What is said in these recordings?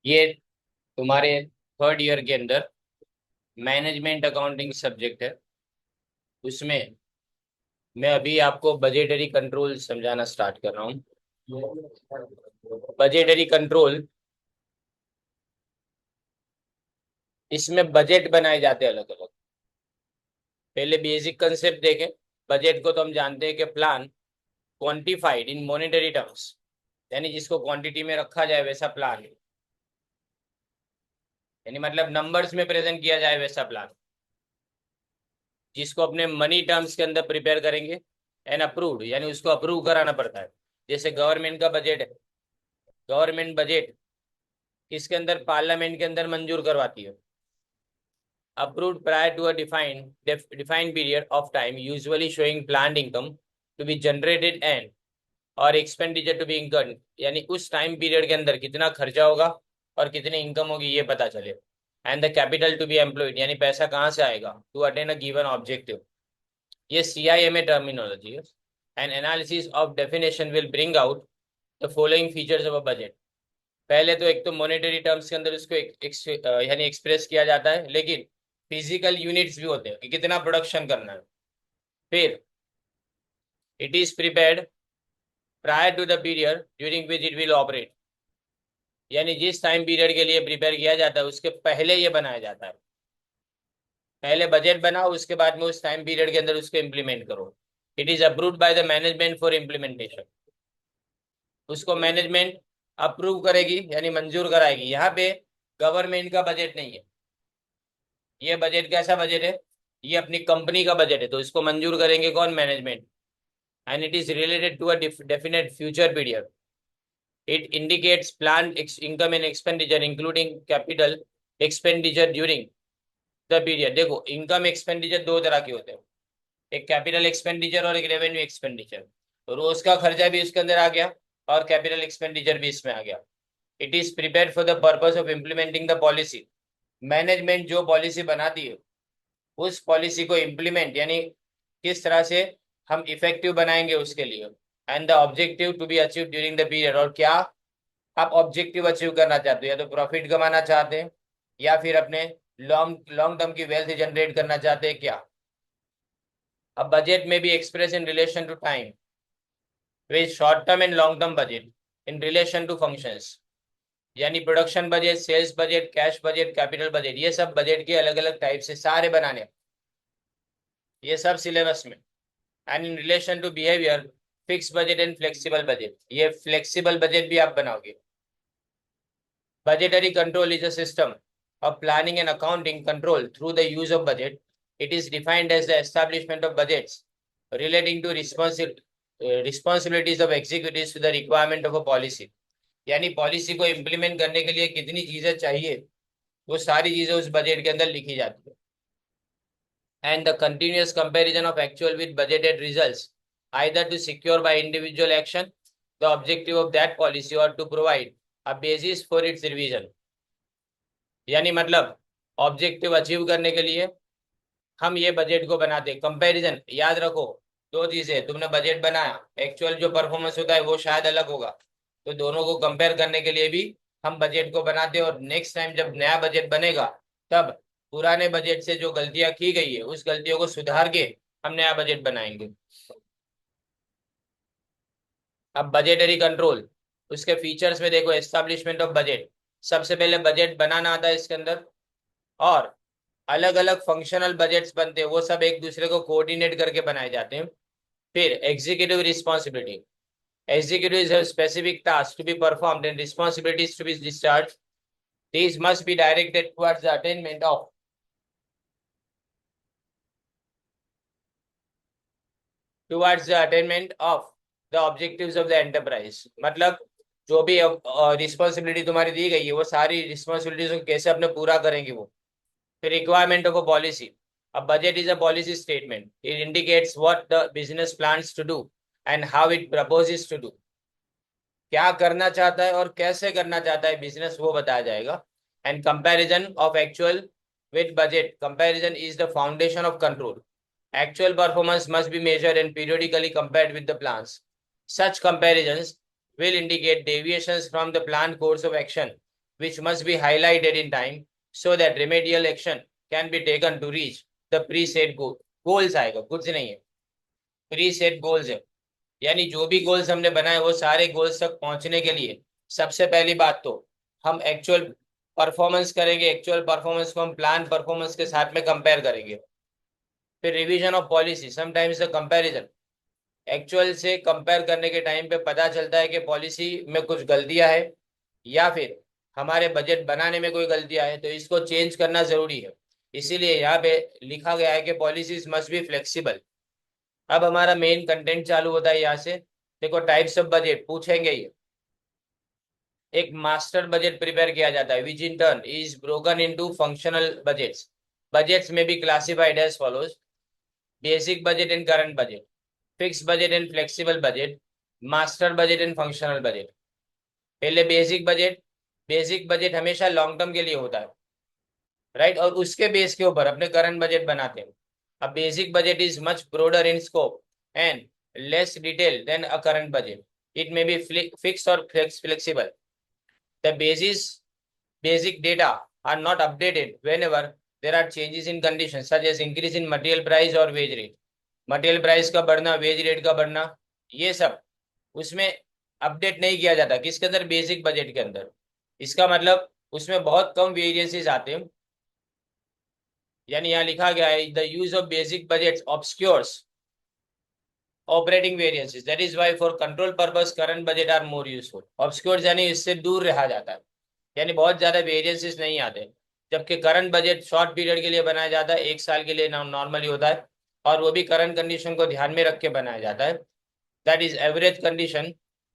ये तुम्हारे third year के अंदर मैनेजमेंट अकाउंटिंग सब्जेक्ट है। उसमें मैं अभी आपको बजटरी कंट्रोल समझाना स्टार्ट कर रहा हूँ। बजटरी कंट्रोल, इसमें बजट बनाए जाते हैं अलग अलग। पहले बेसिक कंसेप्ट देखें। बजट को तो हम जानते हैं कि प्लान क्वांटिफाइड इन मॉनेटरी टर्म्स, यानी जिसको क्वांटिटी में रखा जाए वैसा प्लान, यानी मतलब नंबर्स में प्रेजेंट किया जाए वैसा प्लान, जिसको अपने मनी टर्म्स के अंदर प्रिपेयर करेंगे एंड अप्रूव्ड, यानी उसको अप्रूव कराना पड़ता है। जैसे गवर्नमेंट का बजट है, गवर्नमेंट बजट इसके अंदर पार्लियामेंट के अंदर मंजूर करवाती है। Approved prior to a defined period of time, usually showing planned income to be generated and और एक्सपेंडिचर टू बी इनकम, यानी उस टाइम पीरियड के अंदर कितना खर्चा होगा और कितनी इनकम होगी ये पता चले। And the capital to be employed, यानी पैसा कहाँ से आएगा to attain a given objective. ये सीआईएमए टर्मिनोलॉजी है। And analysis of definition will bring out the following features of a budget. पहले तो एक तो मॉनेटरी टर्म्स के अंदर इसको यानी एक्सप्रेस किया जाता है, लेकिन फिजिकल यूनिट्स भी होते हैं कि कितना प्रोडक्शन करना है। फिर it is prepared prior to the period during which it will operate, यानी जिस टाइम पीरियड के लिए प्रिपेयर किया जाता है उसके पहले ये बनाया जाता है। पहले बजट बनाओ, उसके बाद में उस टाइम पीरियड के अंदर उसको इम्प्लीमेंट करो। It is approved by the management for implementation, उसको मैनेजमेंट अप्रूव करेगी यानी मंजूर कराएगी। यहाँ पे गवर्नमेंट का बजट नहीं है, ये बजट कैसा बजट है, ये अपनी कंपनी का बजट है, तो इसको मंजूर करेंगे कौन, management. And it is related to a definite future period. It indicates plan income and expenditure including capital expenditure during the period. देखो, इनकम एक्सपेंडिचर दो तरह के होते हैं, एक कैपिटल एक्सपेंडिचर और एक रेवेन्यू एक्सपेंडिचर। तो रोज का खर्चा भी इसके अंदर आ गया और कैपिटल एक्सपेंडिचर भी इसमें आ गया। It is prepare for the purpose of implementing the policy. Management जो पॉलिसी बनाती है उस पॉलिसी को इम्प्लीमेंट, यानी किस तरह से हम इफेक्टिव बनाएंगे उसके लिए। And the objective to be achieve during the period, और क्या आप ऑब्जेक्टिव अचीव करना चाहते हो, या तो प्रॉफिट कमाना चाहते हैं या फिर अपने लॉन्ग लॉन्ग टर्म की वेल्थ जनरेट करना चाहते हैं क्या। अब बजट में भी express in relation to time with short term and long term budget in relation to functions, यानी production budget, sales budget, cash budget, capital budget, ये सब बजट के अलग अलग टाइप से सारे बनाने, ये सब सिलेबस में। And in relation to behaviour, fix budget and flexible budget, ये फ्लेक्सिबल बजट भी आप बनाओगे। Budgetary control is a system of planning and accounting control through the use of budget. It is defined as the establishment of budgets relating to responsibilities of executives to the requirement of a policy. यानी policy को implement करने के लिए कितनी चीजें चाहिए वो सारी चीजें उस बजट के अंदर लिखी जाती है। And the continuous comparison of actual with budgeted results, either to secure by individual action the objective of that policy or to provide a basis for its revision। यानी मतलब ऑब्जेक्टिव अचीव करने के लिए हम ये बजट को बनाते हैं। कंपैरिजन, याद रखो, दो चीजें, तुमने बजट बनाया, एक्चुअल जो परफॉर्मेंस होता है वो शायद अलग होगा, तो दोनों को कंपेयर करने के लिए भी हम बजट को बनाते हैं। और नेक्स्ट टाइम जब नया बजट बनेगा तब पुराने बजट से जो गलतियां की गई है उस गलतियों को सुधार के हम नया बजट बनाएंगे। अब बजटरी कंट्रोल, उसके फीचर्स में देखो, एस्टेब्लिशमेंट ऑफ बजट, सबसे पहले बजट बनाना आता है इसके अंदर, और अलग अलग फंक्शनल बजट्स बनते हैं, वो सब एक दूसरे को कोऑर्डिनेट करके बनाए जाते हैं। फिर executive responsibility, executives have specific tasks to be performed and responsibilities to be discharged. These must be directed towards the attainment of the objectives of the enterprise। मतलब जो भी रिस्पॉन्सिबिलिटी तुम्हारी दी गई है वो सारी रिस्पॉन्सिबिलिटीज को कैसे अपने पूरा करेंगे वो। फिर requirement of a policy, a budget is a policy statement, it indicates what the business plans to do and how it proposes to do। क्या करना चाहता है और कैसे करना चाहता है बिजनेस वो बताया जाएगा। And comparison of actual with budget, comparison is the foundation of control. Actual performance must be measured and periodically compared with the plans. Such comparisons will indicate deviations from the planned course of action which must be highlighted in time so that remedial action can be taken to reach the preset goal. goals आएगा, कुछ नहीं है, preset goals है, यानी जो भी goals हमने बनाए वो सारे गोल्स तक पहुंचने के लिए सबसे पहली बात तो हम एक्चुअल परफॉर्मेंस करेंगे, एक्चुअल परफॉर्मेंस को हम प्लान परफॉर्मेंस के साथ में कंपेयर करेंगे। फिर revision of policy, sometimes the comparison, actual से कंपेयर करने के टाइम पे पता चलता है कि पॉलिसी में कुछ गलतियां है या फिर हमारे बजट बनाने में कोई गलतियां है, तो इसको चेंज करना जरूरी है। इसीलिए यहाँ पे लिखा गया है कि पॉलिसीज मस्ट बी फ्लेक्सिबल। अब हमारा मेन कंटेंट चालू होता है यहाँ से। देखो टाइप्स ऑफ बजट पूछेंगे ये। एक मास्टर बजट प्रिपेयर किया जाता है which in turn is broken into functional budgets. Budgets में भी classified as follows: basic budget and current budget, fix budget and flexible budget, master budget and functional budget. पहले basic budget. Basic budget हमेशा long term के लिए होता है, right, और उसके बेस के ऊपर अपने करंट बजट बनाते हैं। A basic budget is much broader in scope and less detailed than a current budget. It may be fixed or flexible. The basic data are not updated whenever there are changes in conditions such as increase in material price or wage rate. Material price का बढ़ना, wage rate का बढ़ना, ये सब उसमें update नहीं किया जाता। किसके अंदर? बेसिक बजट के अंदर। इसका मतलब उसमें बहुत कम वेरिएंसेस आते हैं, यानी यहाँ लिखा गया है the use of basic budget obscures operating variances, that is why for control purpose current budget are more useful. Obscures यानी इससे दूर रहा जाता है, यानी बहुत ज्यादा वेरिएंसेस नहीं आते, जबकि करंट बजट शॉर्ट पीरियड के लिए बनाया जाता है, एक साल के लिए नॉर्मली होता है, और वो भी करंट कंडीशन को ध्यान में रख के बनाया जाता है। That is average condition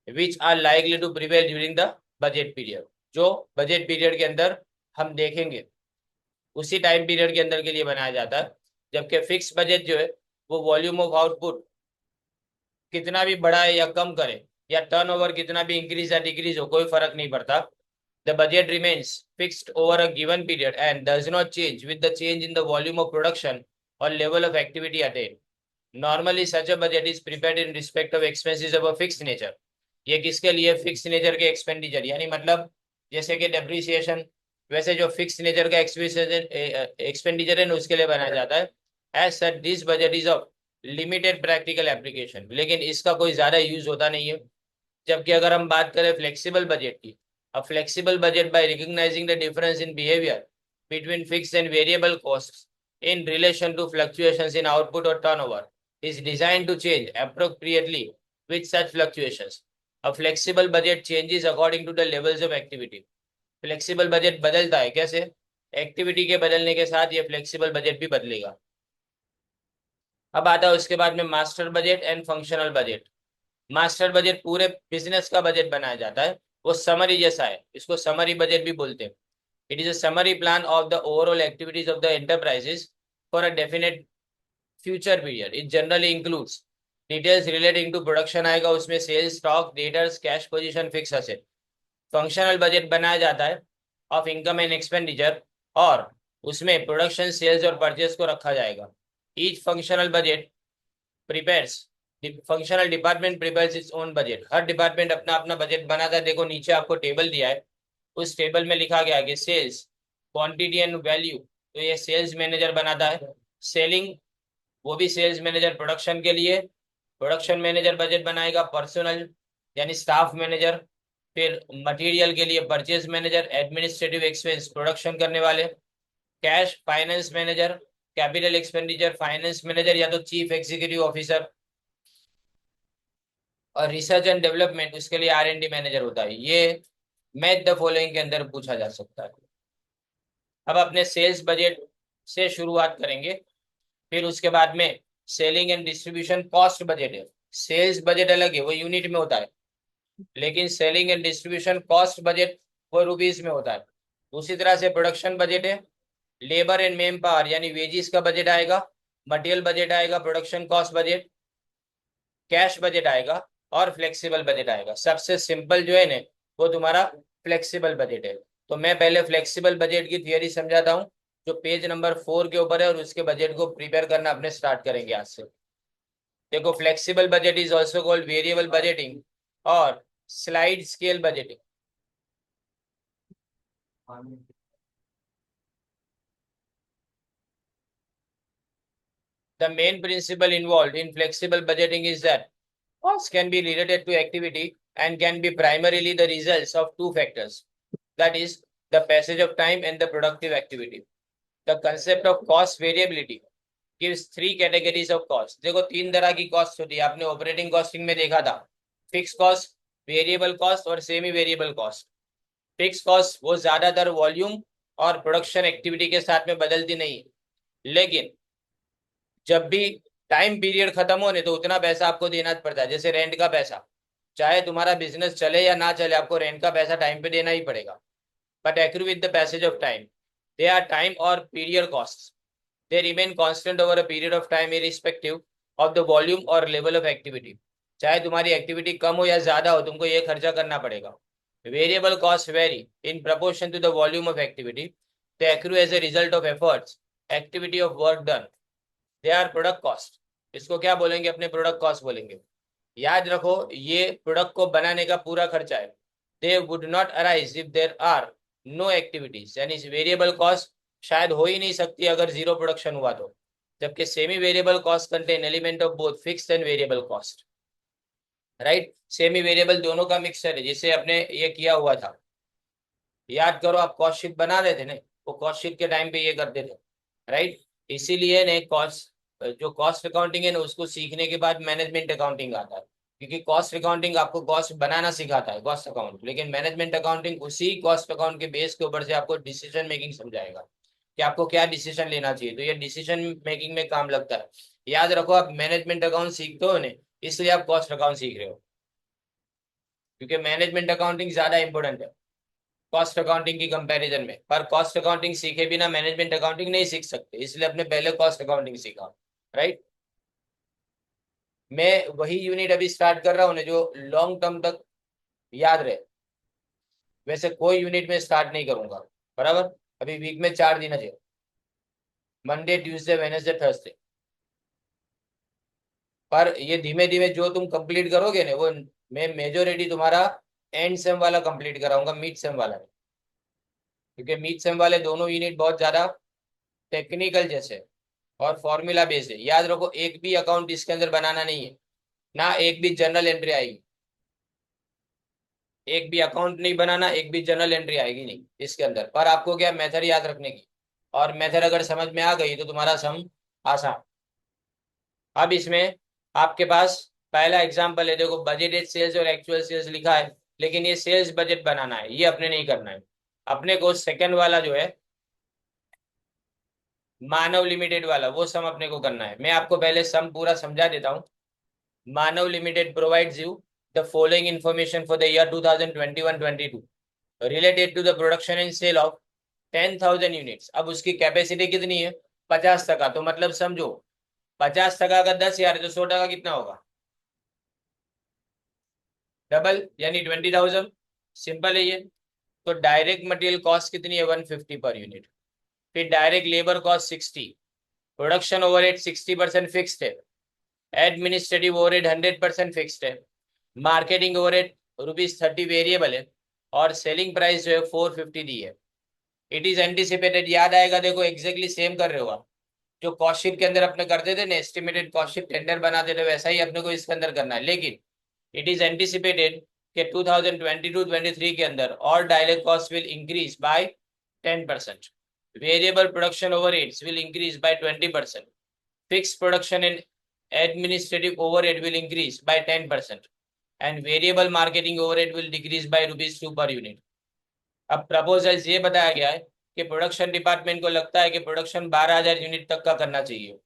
which are likely to prevail during the budget period. जो बजट पीरियड के अंदर हम देखेंगे उसी टाइम पीरियड के अंदर के लिए बनाया जाता है। जबकि फिक्स बजट जो है वो वॉल्यूम ऑफ आउटपुट कितना भी बढ़ाए या कम करे, या टर्नओवर कितना भी इंक्रीज या डिक्रीज हो, कोई फर्क नहीं पड़ता। The budget remains fixed over a given period and does not change with the change in the volume of production और level of activity attain. Normally such a budget is prepared in respect of expenses of a fixed nature. ये किसके लिए? Fix nature के expenditure, यानी मतलब जैसे कि depreciation, वैसे जो फिक्स नेचर का एक्सपेंडिचर है उसके लिए बनाया जाता है। As such this budget is of limited practical application, लेकिन इसका कोई ज्यादा यूज होता नहीं है। जबकि अगर हम बात करें फ्लेक्सिबल बजट की, अब flexible budget by recognising the difference in behaviour between fix and variable cost in relation to fluctuations in output or turnover is designed to change appropriately with such fluctuations. A flexible budget changes according to the levels of activity. Flexible budget बदलता है कैसे? Activity के बदलने के साथ ये flexible budget भी बदलेगा। अब आता है उसके बाद में master budget and functional budget. Master budget पूरे बिजनेस का बजट बनाया जाता है, वो समरी जैसा है, इसको समरी बजट भी बोलते हैं। It is a summary plan of the overall activities of the enterprises for a definite future period. It generally includes details relating to production आएगा, उसमें sales, stock, debtors, cash position, fix asset. Functional budget बनाया जाता है of income and expenditure, और उसमें production, sales और purchase को रखा जाएगा। Each functional budget prepares, functional department prepares its own budget. हर डिपार्टमेंट अपना अपना बजट बनाता है। देखो नीचे आपको टेबल दिया है, उस टेबल में लिखा गया कि सेल्स क्वांटिटी एंड वैल्यू, तो ये सेल्स मैनेजर बनाता है। सेलिंग, वो भी सेल्स मैनेजर। प्रोडक्शन के लिए प्रोडक्शन मैनेजर बजट बनाएगा। पर्सनल यानी स्टाफ मैनेजर। फिर मटेरियल के लिए purchase manager. Administrative expense production करने वाले। Cash finance manager. Capital expenditure finance manager या तो चीफ एग्जीक्यूटिव ऑफिसर। और रिसर्च एंड डेवलपमेंट उसके लिए R&D मैनेजर होता है। ये मैथ द फॉलोइंग के अंदर पूछा जा सकता है। अब अपने सेल्स बजट से शुरुआत करेंगे, फिर उसके बाद में selling and distribution cost budget है। सेल्स बजट अलग है, वो यूनिट में होता है, लेकिन selling and distribution cost budget वो रुपीज में होता है। उसी तरह से प्रोडक्शन बजट है, लेबर एंड मेन पावर यानी वेजिस का बजट आएगा, मटेरियल बजट आएगा, production cost budget, cash budget आएगा और फ्लेक्सिबल बजट आएगा। सबसे सिंपल जो है ना वो तुम्हारा फ्लेक्सिबल बजट है। तो मैं पहले फ्लेक्सिबल बजट की थियरी समझाता हूँ, जो पेज नंबर 4 के ऊपर है, और उसके बजट को प्रिपेयर करना अपने स्टार्ट करेंगे आज से। देखो flexible budget is also called variable budgeting और slide scale budgeting. The main principle involved in flexible budgeting is that costs can be related to activity and can be primarily the results of two factors. That is, the passage of time and the productive activity. The concept of cost variability gives three categories of cost. देखो तीन तरह की cost होती है, आपने operating costing में देखा था, फिक्स कॉस्ट, वेरिएबल कॉस्ट और semi variable cost. Fix cost वो ज्यादातर वॉल्यूम और प्रोडक्शन एक्टिविटी के साथ में बदलती नहीं, लेकिन जब भी टाइम पीरियड खत्म होने तो उतना पैसा आपको देना पड़ता है। जैसे रेंट का पैसा, चाहे तुम्हारा बिजनेस चले या ना चले, आपको रेंट का पैसा टाइम पे देना ही पड़ेगा। But accrue with the passage of time, they are time और period cost, they remain constant over a period of time irrespective of the volume or level of activity। चाहे तुम्हारी एक्टिविटी कम हो या ज्यादा हो, तुमको ये खर्चा करना पड़ेगा। Variable cost very in proportion to the volume of activity, they accrue as a result of efforts, activity of work done, they are product cost। इसको क्या बोलेंगे, अपने प्रोडक्ट कॉस्ट बोलेंगे। याद रखो, ये प्रोडक्ट को बनाने का पूरा खर्चा है। they would not arise if there are no activities, यानी वेरिएबल कॉस्ट शायद हो ही नहीं सकती अगर जीरो प्रोडक्शन हुआ तो। जबकि semi variable cost contain element of both fixed and variable cost. Right, semi variable दोनों का मिक्सचर है, जिसे अपने ये किया हुआ था। याद करो, आप कॉस्ट शीट बना रहे थे ना, वो कॉस्ट शीट के टाइम पे ये करते थे। राइट, इसीलिए ने कॉस्ट, जो कॉस्ट अकाउंटिंग है ना, उसको सीखने के बाद मैनेजमेंट अकाउंटिंग आता है। क्योंकि कॉस्ट अकाउंटिंग आपको कॉस्ट बनाना सिखाता है, कॉस्ट अकाउंट, लेकिन मैनेजमेंट अकाउंटिंग उसी कॉस्ट अकाउंट के बेस के ऊपर से आपको डिसीजन मेकिंग समझाएगा कि आपको क्या डिसीजन लेना चाहिए। तो ये डिसीजन मेकिंग में काम लगता है। याद रखो, आप मैनेजमेंट अकाउंट सीखते हो ना, इसलिए आप कॉस्ट अकाउंट सीख रहे हो, क्योंकि मैनेजमेंट अकाउंटिंग ज्यादा इंपॉर्टेंट है कॉस्ट अकाउंटिंग की कंपैरिजन में। पर कॉस्ट अकाउंटिंग सीखे बिना मैनेजमेंट अकाउंटिंग नहीं सीख सकते, इसलिए अपने पहले कॉस्ट अकाउंटिंग सीखा। राइट, मैं वही यूनिट अभी स्टार्ट कर रहा हूँ ना जो लॉन्ग टर्म तक याद रहे। वैसे कोई यूनिट में स्टार्ट नहीं करूंगा, बराबर। अभी वीक में 4 दिन है, मंडे ट्यूसडे वेडनेसडे थर्सडे। पर ये धीमे धीमे जो तुम कंप्लीट करोगे ना, वो मैं मेजोरिटी तुम्हारा एंड सेम वाला कंप्लीट कराऊंगा, मिड सेम वाला नहीं। क्योंकि मिड सेम वाले दोनों यूनिट बहुत ज्यादा टेक्निकल जैसे और फॉर्मूला बेस्ड है। याद रखो, एक भी अकाउंट इसके अंदर बनाना नहीं है, ना एक भी जर्नल एंट्री आएगी। एक भी अकाउंट नहीं बनाना, एक भी जर्नल एंट्री आएगी नहीं इसके अंदर। पर आपको क्या, मेथड याद रखने की, और मेथड अगर समझ में आ गई तो तुम्हारा सम आसान। अब इसमें आपके पास पहला एग्जांपल है, देखो बजटेड सेल्स और एक्चुअल सेल्स लिखा है, लेकिन ये सेल्स बजट बनाना है, ये अपने नहीं करना है। अपने को सेकंड वाला जो है मानव लिमिटेड वाला, वो सम अपने को करना है। मैं आपको पहले सम पूरा समझा देता हूँ। Manav limited provides you the following information for the year 2021-22 related to the production and sale of 10,000 units. अब उसकी कैपेसिटी कितनी है, 50%। तो मतलब समझो, 50% का 10,000 है तो 100% कितना होगा, डबल, यानी 20,000। सिंपल है ये। तो डायरेक्ट मटेरियल कॉस्ट कितनी है, 150 पर यूनिट। फिर direct labour cost 60, production overhead 60% fixed है, एडमिनिस्ट्रेटिव ओवरहेड 100% फिक्स्ड है, मार्केटिंग ओवरहेड ₹30 वेरिएबल है, और सेलिंग प्राइस जो है 450 दी है। इट इज एंटिसिपेटेड, याद आएगा, देखो एग्जैक्टली सेम कर रहे हो आप। जो कॉस्ट शीट के अंदर अपने करते थे ना, एस्टिमेटेड कॉस्ट शीट टेंडर बनाते थे, वैसा ही अपने को इसके अंदर करना है। लेकिन इट इज एंटिसिपेटेड कि 2022-23 के अंदर all direct cost will increase by 10%, variable production overheads will increase by 20%, fixed production and administrative overhead will increase by 10%, and variable marketing overhead will decrease by ₹2 per unit। अब proposal ये बताया गया है कि production department को लगता है कि प्रोडक्शन 12,000 यूनिट तक का करना चाहिए,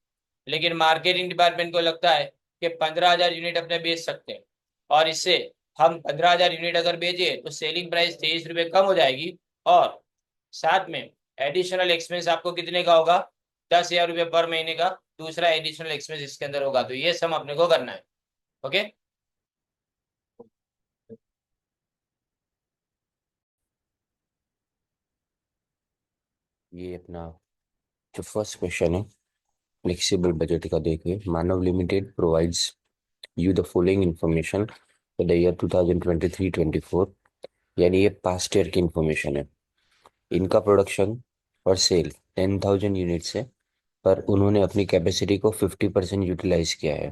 लेकिन मार्केटिंग डिपार्टमेंट को लगता है कि 15,000 यूनिट अपने बेच सकते हैं, और इससे हम 15,000 यूनिट अगर बेचे तो सेलिंग प्राइस ₹23 कम हो जाएगी, और साथ में एडिशनल एक्सपेंस आपको कितने का होगा, ₹10,000 पर महीने का दूसरा एडिशनल एक्सपेंस इसके अंदर होगा। तो ये सम अपने को करना है। ओके, ये अपना जो फर्स्ट क्वेश्चन है फ्लेक्सिबल बजट का, देखिए Manav limited provides you the following information for the year 2023-24, यानी ये पास्ट ईयर की इंफॉर्मेशन है। इनका प्रोडक्शन और सेल 10,000 यूनिट्स है, पर उन्होंने अपनी कैपेसिटी को 50% यूटिलाइज किया है।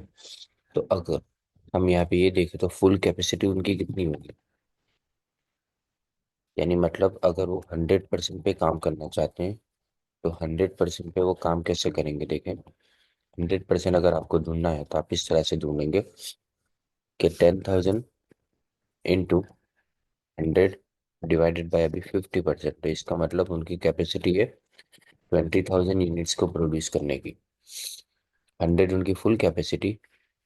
तो अगर हम यहाँ पे ये देखें तो फुल कैपेसिटी उनकी कितनी होगी, यानी मतलब अगर वो 100% पे काम करना चाहते हैं तो 100% पे वो काम कैसे करेंगे देखें। 100% अगर आपको ढूंढना है तो आप इस तरह से ढूंढेंगे कि 10,000 इंटू 100 डिवाइडेड बाय अभी 50%, तो इसका मतलब उनकी कैपेसिटी है 20,000 यूनिट्स को प्रोड्यूस करने की। 100 उनकी फुल कैपेसिटी,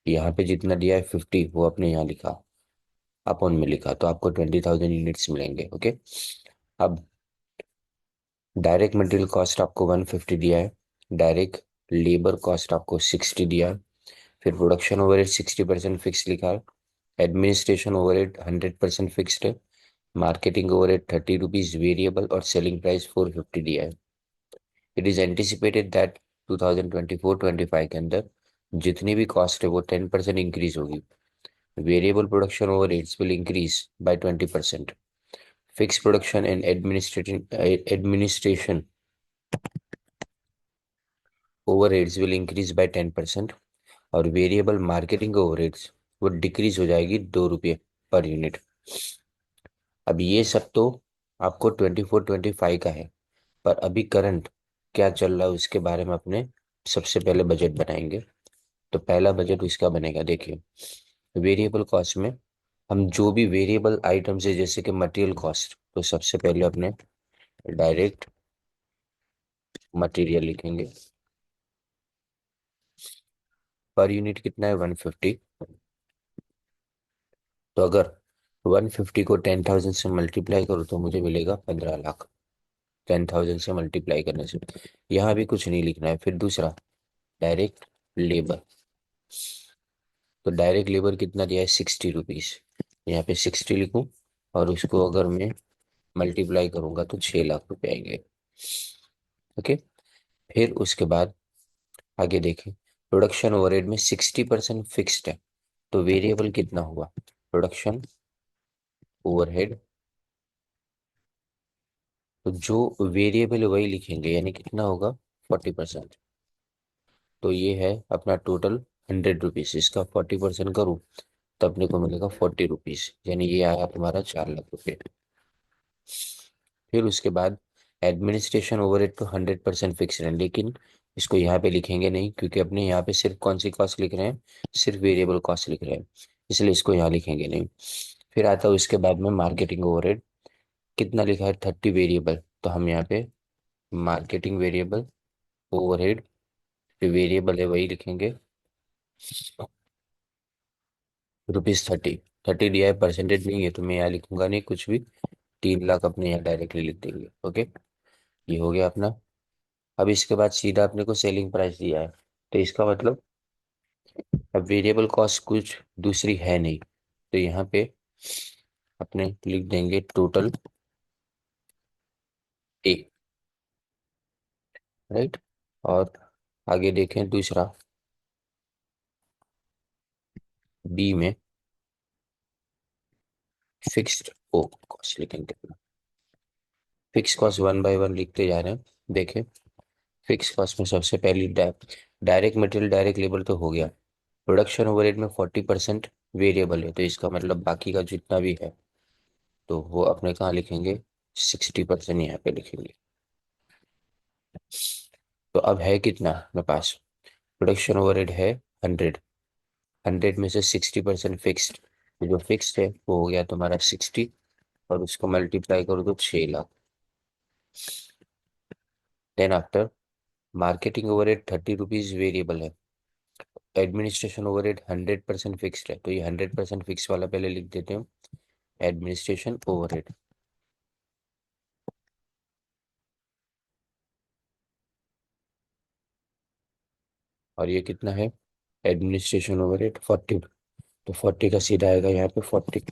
यहाँ पे जितना दिया है 50 वो अपने यहाँ लिखा, अपॉन में लिखा, तो आपको 20,000 यूनिट्स मिलेंगे। ओके। अब डायरेक्ट मटेरियल कॉस्ट आपको 150 दिया है, डायरेक्ट लेबर कॉस्ट आपको 60 दिया है, फिर प्रोडक्शन ओवरहेड 60% फिक्स लिखा है, एडमिनिस्ट्रेशन ओवरहेड 100% फिक्स्ड है, मार्केटिंग ओवरहेड 30 रुपीज वेरिएबल और सेलिंग प्राइस 450 दिया है। इट इज एंटिसिपेटेड दैट 2024-25 के अंदर जितनी भी कॉस्ट है वो 10% इंक्रीज होगी। Variable production overheads will increase by 20%, fix production and administration overheads will increase by 10%, और वेरिएबल मार्केटिंग ओवरहेड्स वो डिक्रीज हो जाएगी 2 रुपये पर यूनिट। अब ये सब तो आपको 24-25 का है, पर अभी करंट क्या चल रहा है उसके बारे में अपने सबसे पहले बजट बनाएंगे। तो पहला बजट इसका बनेगा, देखिए वेरिएबल कॉस्ट में हम जो भी वेरिएबल आइटम्स है जैसे कि मटेरियल कॉस्ट, तो सबसे पहले अपने डायरेक्ट मटेरियल लिखेंगे, पर यूनिट कितना है 150। तो अगर 150 को 10,000 से मल्टीप्लाई करो तो मुझे मिलेगा 15 लाख, 10,000 से मल्टीप्लाई करने से। यहाँ भी कुछ नहीं लिखना है। फिर दूसरा डायरेक्ट लेबर, तो डायरेक्ट लेबर कितना दिया है 60 रुपीज, यहाँ पे 60 लिखूं और उसको अगर मैं मल्टीप्लाई करूंगा तो 6 लाख रुपए आएंगे। ओके। फिर उसके बाद आगे देखें, प्रोडक्शन ओवरहेड में 60% फिक्स्ड है, तो वेरिएबल कितना हुआ, प्रोडक्शन ओवरहेड, तो जो वेरिएबल है वही लिखेंगे, यानी कितना होगा 40%। तो ये है अपना टोटल 100 रुपीज, इसका 40% करूँ तो अपने को मिलेगा 40 रुपीज, यानी ये आया तुम्हारा 4 लाख रुपए। फिर उसके बाद एडमिनिस्ट्रेशन ओवरहेड तो 100% फिक्स है, लेकिन इसको यहाँ पे लिखेंगे नहीं क्योंकि अपने यहाँ पे सिर्फ कौन सी कॉस्ट लिख रहे हैं, सिर्फ वेरिएबल कॉस्ट लिख रहे हैं, इसलिए इसको यहाँ लिखेंगे नहीं। फिर आता है उसके बाद में मार्केटिंग ओवरहेड, कितना लिखा है 30 वेरिएबल, तो हम यहाँ पे मार्केटिंग वेरिएबल ओवरहेड, वेरिएबल है वही लिखेंगे, रुपीज 30, 30 दिया है, परसेंटेज नहीं है तो मैं यहाँ लिखूंगा नहीं कुछ भी, 3 लाख अपने यहाँ डायरेक्टली लिख देंगे। ओके, ये हो गया अपना। अब इसके बाद सीधा अपने को सेलिंग प्राइस दिया है, तो इसका मतलब अब वेरिएबल कॉस्ट कुछ दूसरी है नहीं, तो यहाँ पे अपने लिख देंगे टोटल ए, राइट। और आगे देखें दूसरा, बी में फिक्स्ड ओ कॉस्ट लिखेंगे, fix cost one by one लिखते जा रहे हैं। देखें फिक्स कॉस्ट में सबसे पहली डायरेक्ट मटेरियल डायरेक्ट लेबर तो हो गया, प्रोडक्शन ओवरहेड में 40% वेरिएबल है, तो इसका मतलब बाकी का जितना भी है तो वो अपने कहाँ लिखेंगे, 60% यहाँ पे लिखेंगे। तो अब है कितना अपने पास, प्रोडक्शन ओवरहेड है 100, 100 में से 60% फिक्स्ड, तो जो फिक्स्ड है वो हो गया तुम्हारा 60, और उसको मल्टीप्लाई करो तो 6 lakh. Then after marketing overhead 30 rupees variable है, एडमिनिस्ट्रेशन ओवरहेड 100% फिक्स्ड है, तो ये 100% फिक्स वाला पहले लिख देते हैं, एडमिनिस्ट्रेशन ओवरहेड। और ये कितना है, एडमिनिस्ट्रेशन ओवरहेड 40, तो 40 का सीधा आएगा यहाँ पे 40,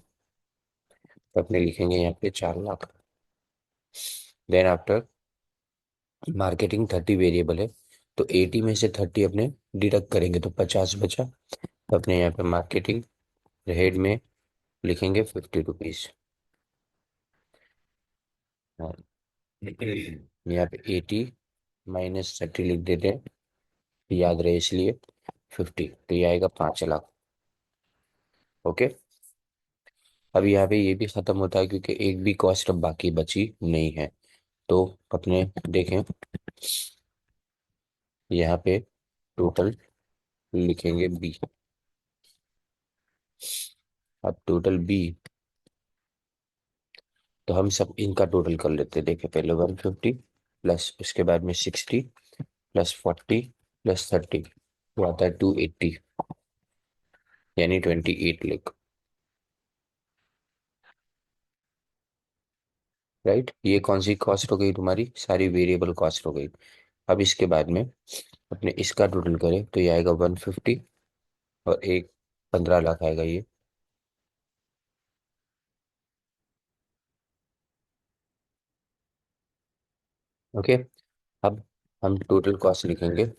तो अपने लिखेंगे यहाँ पे 4 lakh. Then after marketing 30 variable है, तो 80 में से 30 अपने डिडक्ट करेंगे तो 50 बचा, तो अपने यहाँ पे मार्केटिंग हेड में लिखेंगे 50 रुपीज। यहाँ पे 80 माइनस 30 लिख देते हैं, याद रहे इसलिए 50, तो ये आएगा 5 लाख। ओके। अब यहाँ पे ये भी खत्म होता है क्योंकि एक भी कॉस्ट अब बाकी बची नहीं है। तो अपने देखें, यहाँ पे टोटल लिखेंगे बी। अब टोटल बी, तो हम सब इनका टोटल कर लेते हैं। देखिए पहले 150 प्लस उसके बाद में 60 प्लस 40 प्लस 30, वो आता है 280, यानी 28 लाख। राइट, ये कौन सी कॉस्ट हो गई तुम्हारी, सारी वेरिएबल कॉस्ट हो गई। अब इसके बाद में अपने इसका टोटल करें तो ये आएगा 150, और एक 15 लाख आएगा ये। ओके। अब हम टोटल कॉस्ट लिखेंगे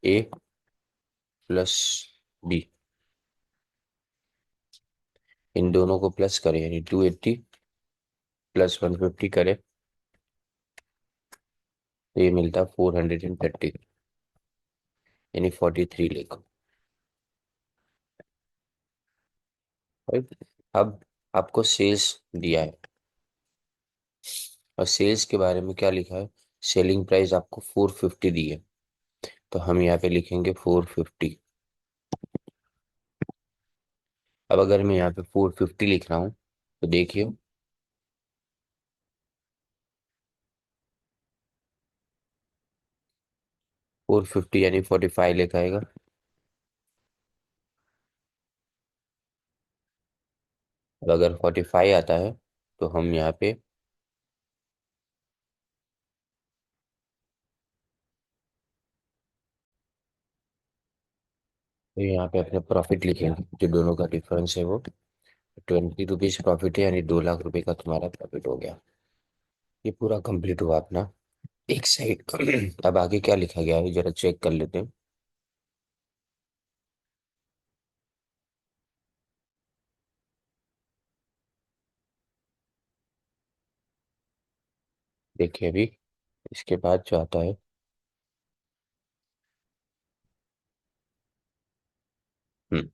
ए प्लस बी, इन दोनों को प्लस करें यानी 280 प्लस 150 करें तो ये मिलता है 430, यानी 43 लाख। राइट। अब आपको सेल्स दिया है, और सेल्स के बारे में क्या लिखा है, सेलिंग प्राइस आपको 450 दी है, तो हम यहाँ पे लिखेंगे 450। अब अगर मैं यहाँ पे 450 लिख रहा हूँ तो देखिए, 450 यानी 45 लिखा आएगा। अब अगर 45 आता है तो हम यहाँ पे अपने प्रॉफिट लिखेंगे, जो दोनों का डिफरेंस है वो 20 रुपीज प्रॉफिट है, यानी 2 लाख रुपए का तुम्हारा प्रॉफिट हो गया। ये पूरा कंप्लीट हुआ अपना एक साइड। अब आगे क्या लिखा गया है जरा चेक कर लेते हैं। देखिए अभी इसके बाद जो आता है, हम्म,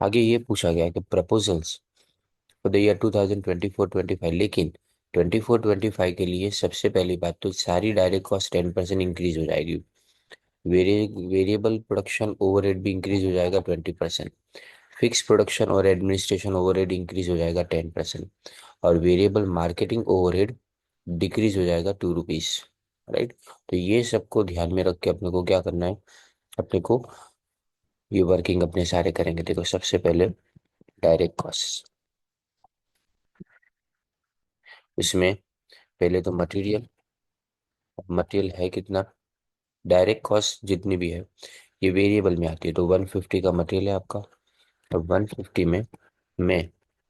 आगे ये पूछा गया है कि प्रपोजल्स फॉर द ईयर 2024-25, लेकिन 24-25 के लिए सबसे पहली बात तो सारी डायरेक्ट कॉस्ट 10% इंक्रीज हो जाएगी। वेरिएबल प्रोडक्शन ओवरहेड भी इंक्रीज हो जाएगा 20%, फिक्स प्रोडक्शन और एडमिनिस्ट्रेशन ओवरहेड इंक्रीज हो जाएगा 10%, और वेरिएबल मार्केटिंग ओवरहेड डिक्रीज हो जाएगा 2 रुपीज। राइट। तो ये सबको ध्यान में रख के अपने को क्या करना है, अपने को ये वर्किंग अपने सारे करेंगे। देखो सबसे पहले डायरेक्ट कॉस्ट, इसमें पहले तो मटेरियल, मटेरियल है कितना, डायरेक्ट कॉस्ट जितनी भी है ये वेरिएबल में आती है, तो 150 का मटेरियल है आपका। और 150 में मैं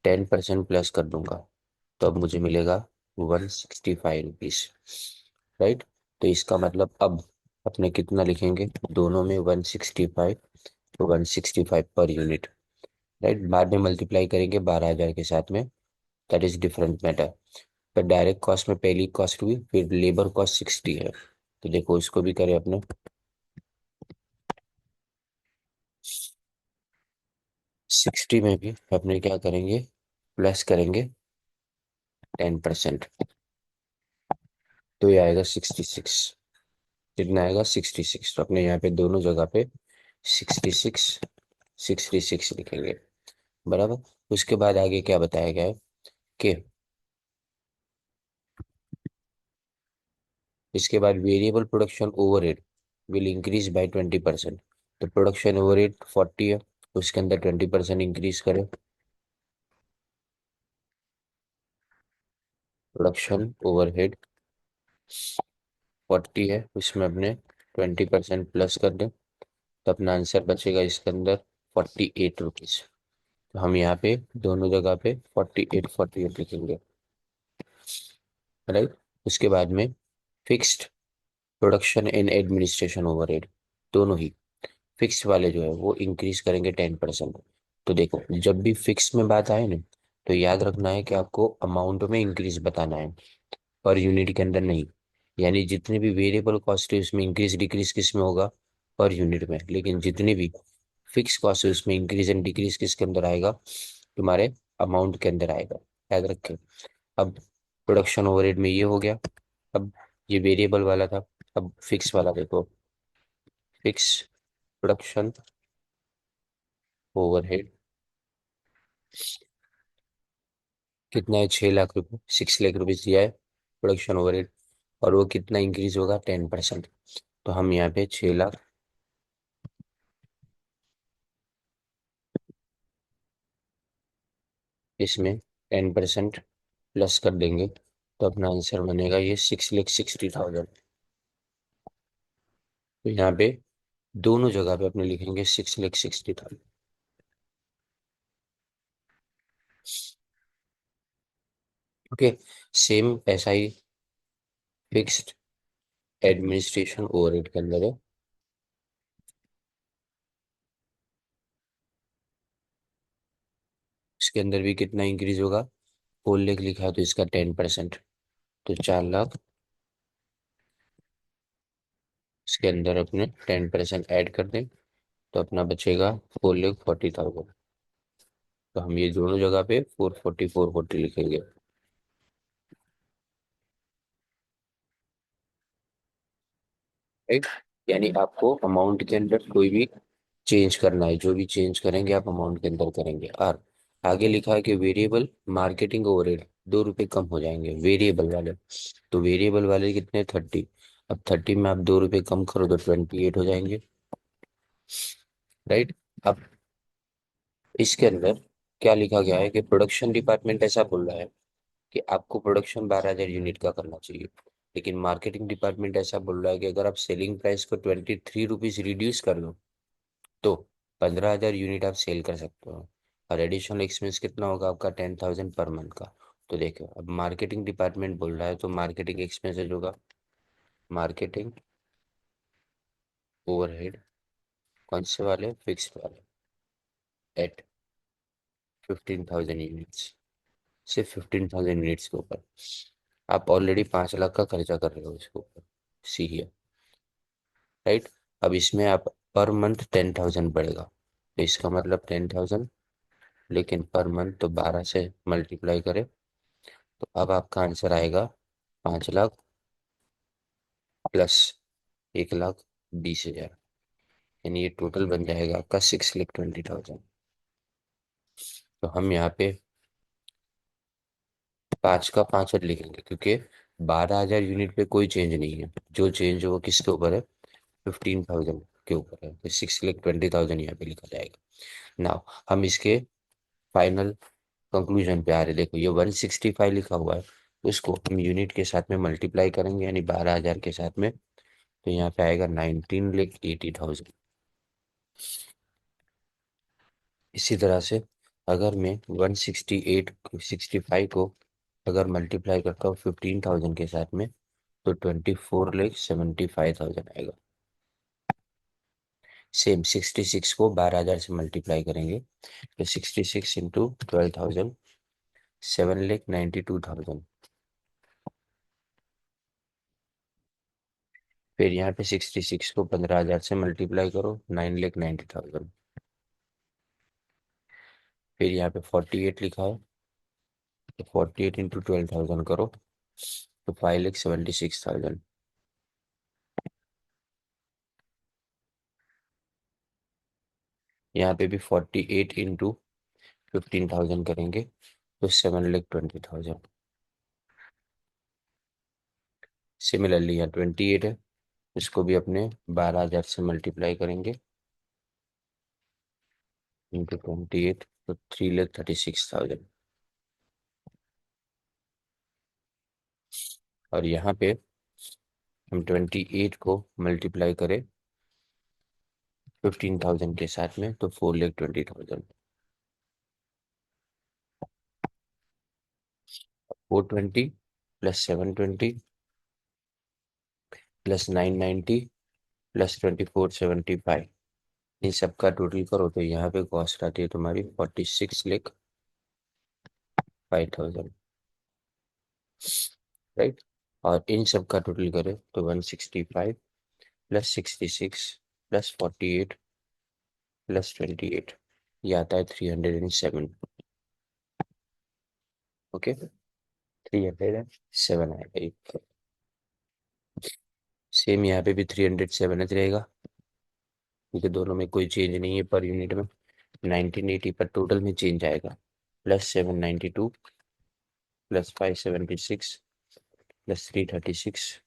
10% प्लस कर दूंगा, तो अब मुझे मिलेगा 165 रुपीज। राइट। तो इसका मतलब अब अपने कितना लिखेंगे, दोनों में 165, तो 165 पर यूनिट। राइट, बाद में मल्टीप्लाई करेंगे 12,000 के साथ में, दैट इज डिफरेंट मैटर। पर डायरेक्ट कॉस्ट में पहली कॉस्ट हुई, फिर लेबर कॉस्ट 60 है, तो देखो इसको भी करें अपने। 60 में भी अपने क्या करेंगे, प्लस करेंगे 10%, तो ये आएगा 66। कितना आएगा, 66। तो अपने यहाँ पे दोनों जगह पे 66, 66 लिखेंगे। बराबर। उसके बाद आगे क्या बताया गया है कि इसके बाद variable production overhead will increase by 20%, तो प्रोडक्शन ओवरहेड 40 है, उसके अंदर 20% इंक्रीज करें। प्रोडक्शन ओवरहेड 40 है, उसमें अपने 20% प्लस कर दें, तो अपना आंसर बचेगा इसके अंदर 48 रुपीज। तो हम यहाँ पे दोनों जगह पे 48 लिखेंगे। राइट। उसके बाद में fixed production and administration overhead, दोनों ही फिक्स वाले जो है वो इंक्रीज करेंगे 10%। तो देखो जब भी फिक्स में बात आए ना, तो याद रखना है कि आपको अमाउंट में इंक्रीज बताना है। पर यूनिट के अंदर नहीं। यानी जितने भी वेरिएबल कॉस्ट है उसमें इंक्रीज डिक्रीज किस में होगा, पर यूनिट में। लेकिन जितनी भी फिक्स कॉस्ट है उसमें इंक्रीज एंड डिक्रीज किसके अंदर आएगा, तुम्हारे अमाउंट के अंदर आएगा। याद रखें। अब प्रोडक्शन ओवरहेड में ये हो गया। अब ये वेरिएबल वाला था। अब फिक्स वाला देखो। फिक्स प्रोडक्शन ओवरहेड कितना है, 6 लाख रुपए, 6 लाख रुपीज दिया है प्रोडक्शन ओवरहेड। और वो कितना इंक्रीज होगा, 10%। तो हम यहाँ पे 6 लाख, इसमें 10% प्लस कर देंगे तो अपना आंसर बनेगा ये 6,60,000। तो यहाँ पे दोनों जगह पे अपने लिखेंगे 6,60,000। ओके। सेम ऐसा ही फिक्स्ड एडमिनिस्ट्रेशन ओवरहेड के अंदर है। इसके अंदर भी कितना इंक्रीज होगा, 4 लाख लिखा है तो इसका 10%। तो 4 लाख, इसके अंदर अपने 10% ऐड कर दें तो अपना बचेगा 4,40,000। तो हम ये दोनों जगह पे 440 लिखेंगे। राइट। यानी आपको अमाउंट के अंदर कोई भी चेंज करना है, जो भी चेंज करेंगे आप अमाउंट के अंदर करेंगे। और आगे लिखा है कि वेरिएबल मार्केटिंग ओवरहेड 2 रुपए कम हो जाएंगे वेरिएबल वाले। तो वेरिएबल वाले कितने, 30। अब 30 में आप 2 रुपए कम करो तो 28 हो जाएंगे। राइट। अब इसके अंदर क्या लिखा गया है कि प्रोडक्शन डिपार्टमेंट ऐसा बोल रहा है कि आपको प्रोडक्शन 12,000 यूनिट का करना चाहिए। लेकिन मार्केटिंग डिपार्टमेंट ऐसा बोल रहा है कि अगर आप सेलिंग प्राइस को 23 रुपीज रिड्यूस कर लो तो 15,000 यूनिट आप सेल कर सकते हो। और एडिशनल एक्सपेंस कितना होगा आपका, 10,000 पर मंथ का। तो देखो अब मार्केटिंग डिपार्टमेंट बोल रहा है तो मार्केटिंग एक्सपेंसेस होगा, मार्केटिंग ओवरहेड, कौन से वाले, फिक्स्ड वाले, एट 15,000 यूनिट्स। सिर्फ 15,000 यूनिट्स के ऊपर आप ऑलरेडी 5 लाख का खर्चा कर रहे हो इसके ऊपर। सी है। राइट। अब इसमें आप पर मंथ 10,000 बढ़ेगा तो इसका मतलब 10,000, लेकिन पर मंथ तो 12 से मल्टीप्लाई करें तो अब आपका आंसर आएगा 5 लाख प्लस 1,20,000। यानी ये टोटल बन जाएगा आपका 6,20,000। तो हम यहाँ पे 5 का 5 लिखेंगे क्योंकि 12,000 यूनिट पे कोई चेंज नहीं है। जो चेंज है वो किसके ऊपर है, 15,000 के ऊपर है। तो 6,20,000 यहाँ पे लिखा जाएगा। नाउ हम इसके फाइनल कंक्लूजन पे आ रहे। देखो ये 165 लिखा हुआ है, उसको हम यूनिट के साथ में मल्टीप्लाई करेंगे यानी 12,000 के साथ में। तो यहाँ पे आएगा 19,80,000। इसी तरह से अगर मैं 168 को अगर मल्टीप्लाई करता हूँ 15,000 के साथ में तो 24,75,000 आएगा। सेम 66 को 12,000 से मल्टीप्लाई करेंगे तो 66 इंटू 12,000, 7,92,000। फिर यहाँ पे 66 को 15,000 से मल्टीप्लाई करो, 9,90,000। फिर यहाँ पे 48 लिखा है तो 48 इंटू 12,000 करो तो 5,76,000। यहाँ पे भी 48 इंटू 15,000 करेंगे तो 7,20,000। सिमिलरली यहाँ 28 है, इसको भी अपने 12,000 से मल्टीप्लाई करेंगे इंटू 28 तो 3,36,000। और यहाँ पे हम 28 को मल्टीप्लाई करें 15,000 के साथ में तो 4,20,000। 420 प्लस 720 प्लस 990 प्लस 2475, इन सबका टोटल करो तो यहाँ पे कॉस्ट आती है तुम्हारी 46,05,000। राइट। और इन सब का टोटल करें तो 165 प्लस 66 प्लस 48 प्लस 28, ये आता है 307। ओके, 307 आएगा ये। सेम यहाँ पे भी 307 रहेगा, क्योंकि दोनों में कोई चेंज नहीं है पर यूनिट में। 1980 पर टोटल में चेंज आएगा, प्लस 792 प्लस 576 प्लस 336,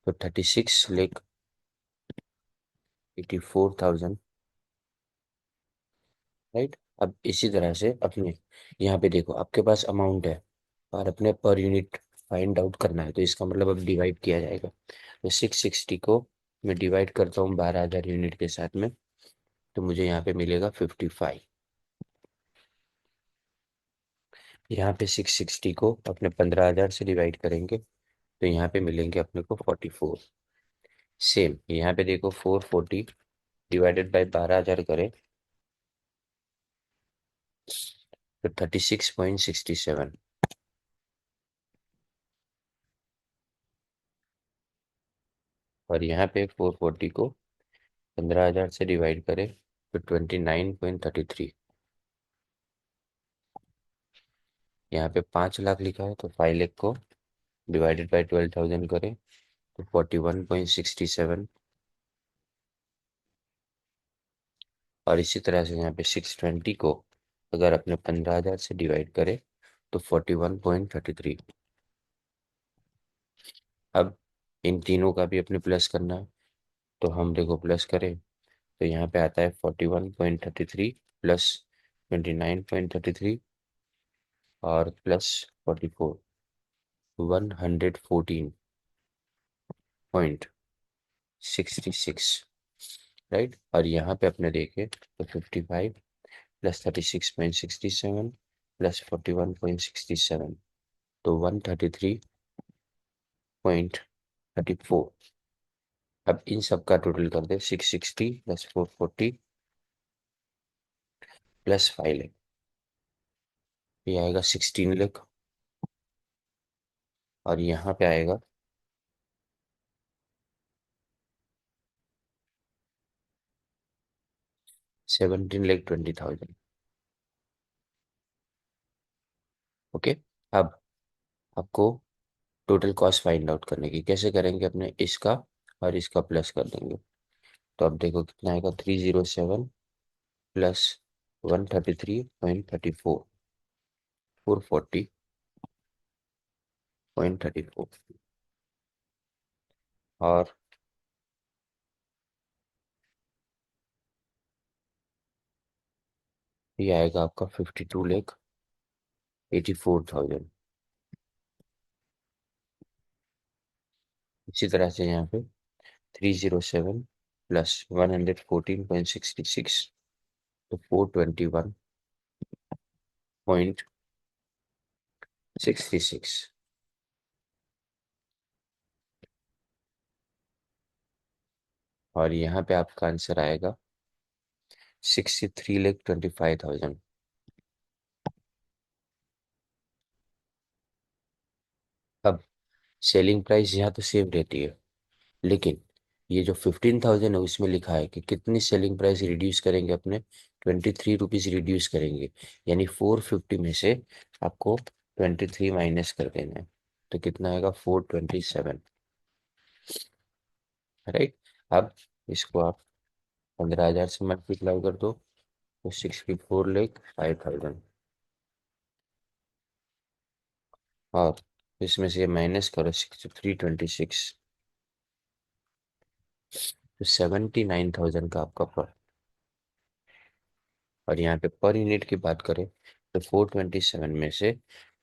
तो 36,84,000, राइट। अब इसी तरह से अपने यहाँ पे देखो, आपके पास अमाउंट है और अपने पर यूनिट फाइंड आउट करना है, तो इसका मतलब अब डिवाइड किया जाएगा। तो 660 को मैं डिवाइड करता हूँ 12,000 यूनिट के साथ में, तो मुझे यहाँ पे मिलेगा 55। यहाँ पे 660 को अपने 15,000 से डिवाइड करेंगे तो यहाँ पे मिलेंगे अपने को 44। सेम यहाँ पे देखो, 440 डिवाइडेड बाई 12,000 करें तो 36.67। और यहाँ पे 440 को 15,000 से डिवाइड करें तो 29.33। यहाँ पे 5 लाख लिखा है तो 5 लाख को डिवाइडेड बाई 12,000 करें तो 41.67। और इसी तरह से यहाँ पे 620 को अगर अपने 15,000 से डिवाइड करें तो 41.33। अब इन तीनों का भी अपने प्लस करना है, तो हम देखो प्लस करें तो यहाँ पे आता है 41.33 प्लस 29.33 और प्लस 44, 114.66, राइट। और यहाँ पे अपने देखें तो 55 प्लस 36.67 प्लस 41.67, तो 133.34। अब इन सब का टोटल कर दे, 660 प्लस 440 प्लस 5 लाख, ये आएगा 16 लाख। और यहाँ पे आएगा 17,20,000। ओके। अब आपको टोटल कॉस्ट फाइंड आउट करने की कैसे करेंगे, अपने इसका और इसका प्लस कर देंगे। तो अब देखो कितना आएगा, 307 प्लस 133.34, 440.34। और ये आएगा आपका 52,84,000। इसी तरह से यहाँ पे 307 प्लस 114.66, तो 421.66। और यहाँ पे आपका आंसर आएगा 63,25,000। अब सेलिंग प्राइस यहाँ तो सेम रहती है, लेकिन ये जो 15,000 है उसमें लिखा है कि कितनी सेलिंग प्राइस रिड्यूस करेंगे, अपने 23 रुपीज़ रिड्यूस करेंगे। यानी 450 में से आपको 23 माइनस कर देना है, तो कितना आएगा, 427, राइट। अब इसको आप 15,000 से मल्टीप्लाई कर दो तो 64,05,000। और इसमें से माइनस करो 6326, तो 79,000 का आपका पर। और यहाँ पे पर यूनिट की बात करें तो 427 में से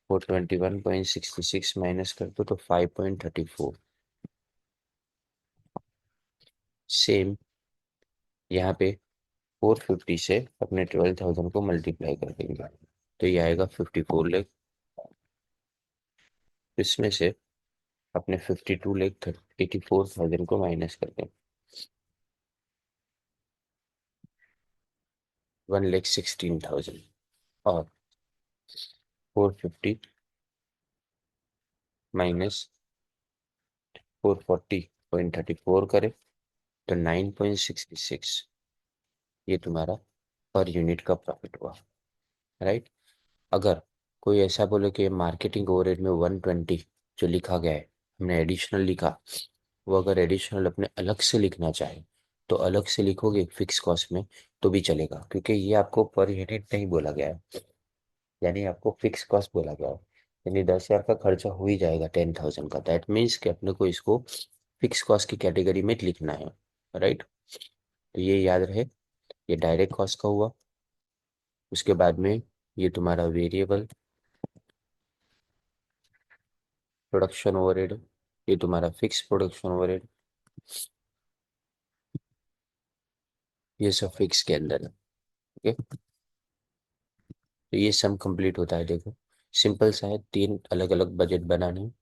421.66 माइनस कर दो तो 5.34। सेम यहाँ पे 450 से अपने 12,000 को मल्टीप्लाई कर देंगे तो ये आएगा 54 लाख। इसमें से अपने 52,84,000 को माइनस कर दें, 1,16,000। और 450 माइनस 440.34 करें तो 9.66 ये तुम्हारा पर यूनिट का प्रॉफिट हुआ, राइट। अगर कोई ऐसा बोले कि मार्केटिंग ओवरहेड में 120 जो लिखा गया है हमने एडिशनल लिखा, वो अगर एडिशनल अपने अलग से लिखना चाहे तो अलग से लिखोगे फिक्स कॉस्ट में तो भी चलेगा, क्योंकि ये आपको पर यूनिट नहीं बोला गया है, यानी आपको फिक्स कॉस्ट बोला गया है। यानी 10,000 का खर्चा हो ही जाएगा 10,000 का, दैट मीन्स कि अपने को इसको फिक्स कॉस्ट की कैटेगरी में लिखना है, राइट। तो ये याद रहे, ये डायरेक्ट कॉस्ट का हुआ। उसके बाद में ये तुम्हारा वेरिएबल प्रोडक्शन ओवरहेड, ये तुम्हारा फिक्स प्रोडक्शन ओवरहेड, ये सब फिक्स के अंदर है, ओके। तो ये सम कंप्लीट होता है, देखो सिंपल सा है, तीन अलग अलग बजट बनाने हैं।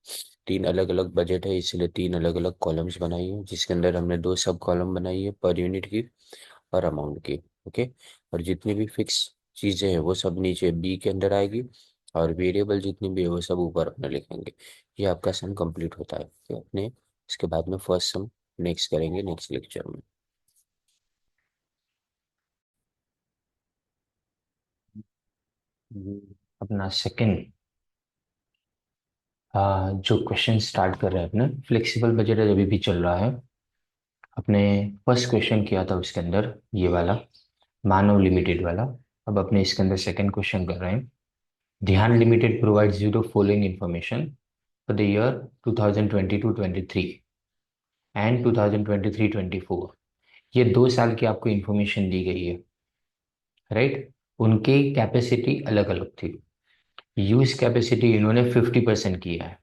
तीन अलग अलग बजट है इसलिए तीन अलग अलग कॉलम्स बनाई है, जिसके अंदर हमने दो सब कॉलम बनाई है, पर यूनिट की और अमाउंट की, ओके। और जितनी भी फिक्स चीज़ें हैं वो सब नीचे बी के अंदर आएगी, और वेरिएबल जितनी भी है वो सब ऊपर अपने लिखेंगे। ये आपका सम कंप्लीट होता है, तो अपने इसके बाद में फर्स्ट सम नेक्स्ट करेंगे नेक्स्ट लेक्चर में। अपना सेकंड जो क्वेश्चन स्टार्ट कर रहे हैं अपने फ्लेक्सिबल बजट अभी भी चल रहा है। अपने फर्स्ट क्वेश्चन किया था उसके अंदर ये वाला मानव लिमिटेड वाला। अब अपने इसके अंदर सेकंड क्वेश्चन कर रहे हैं। ध्यान limited provides you the following information for the year 2022-23 and 2023-24। ये 2 साल की आपको इन्फॉर्मेशन दी गई है, राइट। उनकी कैपेसिटी अलग अलग थी। यूज कैपेसिटी इन्होंने 50% किया है,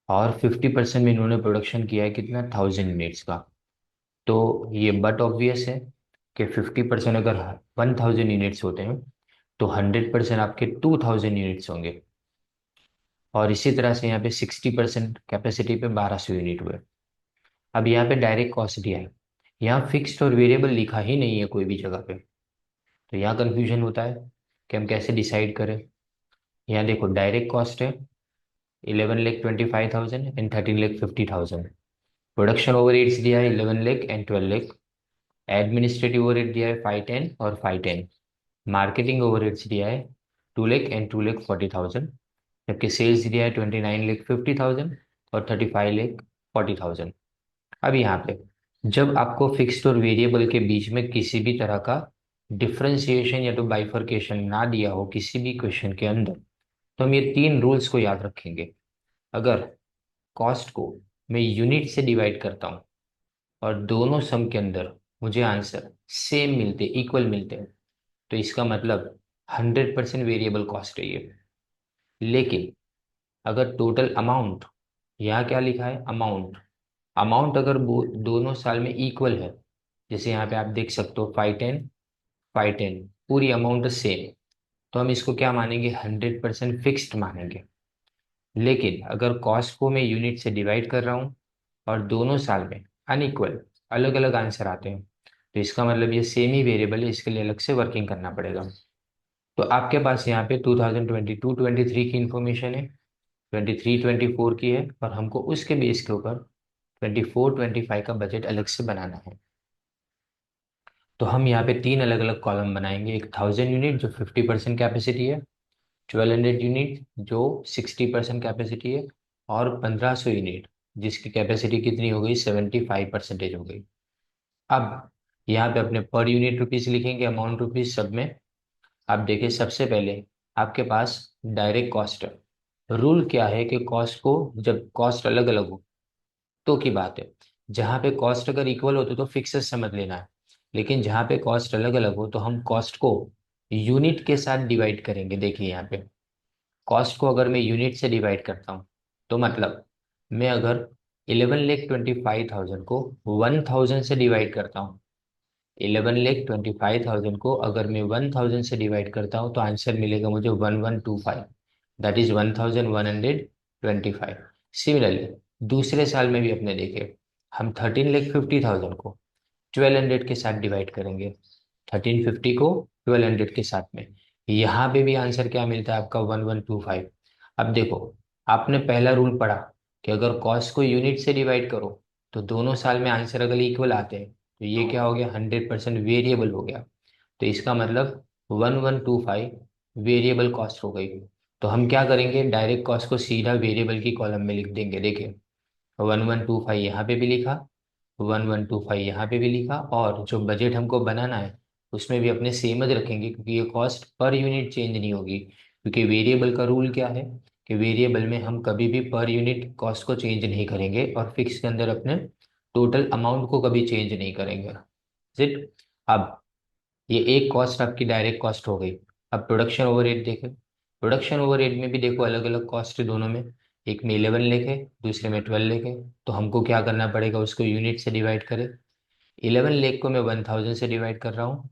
और 50% में इन्होंने प्रोडक्शन किया है कितना, 1000 यूनिट्स का। तो ये बट ऑब्वियस है कि 50% अगर 1000 यूनिट्स होते हैं तो 100% आपके 2000 यूनिट्स होंगे। और इसी तरह से यहाँ पे 60% कैपेसिटी पे 1200 यूनिट हुए। अब यहाँ पे डायरेक्ट कॉस्ट दिया है, यहाँ फिक्स्ड और वेरिएबल लिखा ही नहीं है कोई भी जगह पे। तो यहाँ कंफ्यूजन होता है कि हम कैसे डिसाइड करें। यहाँ देखो डायरेक्ट कॉस्ट है 11,25,000 एंड 13,50,000। प्रोडक्शन ओवरहेड्स दिया है 11 lakh and 12 lakh. Administrative overhead दिया है 510 और 510। मार्केटिंग ओवरहेड्स दिया है 2 लाख एंड 2,40,000। जबकि सेल्स दिया है 29,50,000 और 35,40,000। अब यहाँ पे जब आपको फिक्स्ड और वेरिएबल के बीच में किसी भी तरह का डिफरेंशिएशन या तो बाइफर्केशन ना दिया हो किसी भी क्वेश्चन के अंदर, तो हम ये 3 रूल्स को याद रखेंगे। अगर कॉस्ट को मैं यूनिट से डिवाइड करता हूँ और दोनों सम के अंदर मुझे आंसर सेम मिलते, इक्वल मिलते हैं, तो इसका मतलब 100% वेरिएबल कॉस्ट है ये। लेकिन अगर टोटल अमाउंट, यहाँ क्या लिखा है, अमाउंट, अमाउंट अगर वो दोनों साल में इक्वल है, जैसे यहाँ पे आप देख सकते हो 510 510 पूरी अमाउंट सेम, तो हम इसको क्या मानेंगे, 100% फिक्स्ड मानेंगे। लेकिन अगर कॉस्ट को मैं यूनिट से डिवाइड कर रहा हूँ और दोनों साल में अनइक्वल, अलग अलग आंसर आते हैं, तो इसका मतलब ये सेम ही वेरिएबल है, इसके लिए अलग से वर्किंग करना पड़ेगा। तो आपके पास यहाँ पे 2022-23 की इंफॉर्मेशन है, 23-24 की है, और हमको उसके बेस के ऊपर 24-25 का बजट अलग से बनाना है। तो हम यहाँ पे 3 अलग अलग कॉलम बनाएंगे। एक 1000 यूनिट जो 50% कैपेसिटी है, 1200 यूनिट जो 60% कैपेसिटी है, और 1500 यूनिट जिसकी कैपेसिटी कितनी हो गई, 75% हो गई। अब यहाँ पे अपने पर यूनिट रुपीस लिखेंगे, अमाउंट रुपीस सब में। आप देखिए सबसे पहले आपके पास डायरेक्ट कॉस्ट है। रूल क्या है कि कॉस्ट को जब कॉस्ट अलग अलग हो तो की बात है। जहाँ पे कॉस्ट अगर इक्वल हो तो फिक्सेड समझ लेना है। लेकिन जहाँ पे कॉस्ट अलग अलग हो तो हम कॉस्ट को यूनिट के साथ डिवाइड करेंगे। देखिए यहाँ पे कॉस्ट को अगर मैं यूनिट से डिवाइड करता हूँ तो मतलब मैं अगर 11,25,000 को 1000 से डिवाइड करता हूँ, 11,25,000 को अगर मैं 1000 से डिवाइड करता हूँ तो आंसर मिलेगा मुझे 1125, दैट इज 1125। सिमिलरली दूसरे साल में भी अपने देखे, हम 13,50,000 को 1200 के साथ डिवाइड करेंगे, 1350 को 1200 के साथ में। यहाँ पे भी आंसर क्या मिलता है आपका, 1125। अब देखो आपने पहला रूल पढ़ा कि अगर कॉस्ट को यूनिट से डिवाइड करो तो दोनों साल में आंसर अगर इक्वल आते हैं तो ये क्या हो गया, 100% वेरिएबल हो गया। तो इसका मतलब 1125 वेरिएबल कॉस्ट हो गई। तो हम क्या करेंगे, डायरेक्ट कॉस्ट को सीधा वेरिएबल की कॉलम में लिख देंगे। देखिए 1125 यहाँ पे भी लिखा, 1125 यहाँ पे भी लिखा, और जो बजट हमको बनाना है उसमें भी अपने सेम જ रखेंगे, क्योंकि ये कॉस्ट पर यूनिट चेंज नहीं होगी। क्योंकि वेरिएबल का रूल क्या है कि वेरिएबल में हम कभी भी पर यूनिट कॉस्ट को चेंज नहीं करेंगे, और फिक्स के अंदर अपने टोटल अमाउंट को कभी चेंज नहीं करेंगे। इट अब ये एक कॉस्ट आपकी डायरेक्ट कॉस्ट हो गई। अब प्रोडक्शन ओवरहेड देखें। प्रोडक्शन ओवरहेड में भी देखो अलग अलग कॉस्ट है दोनों में, एक में 11 लाख है, दूसरे में 12 लाख है। तो हमको क्या करना पड़ेगा, उसको यूनिट से डिवाइड करें। 11 लाख को मैं 1000 से डिवाइड कर रहा हूँ,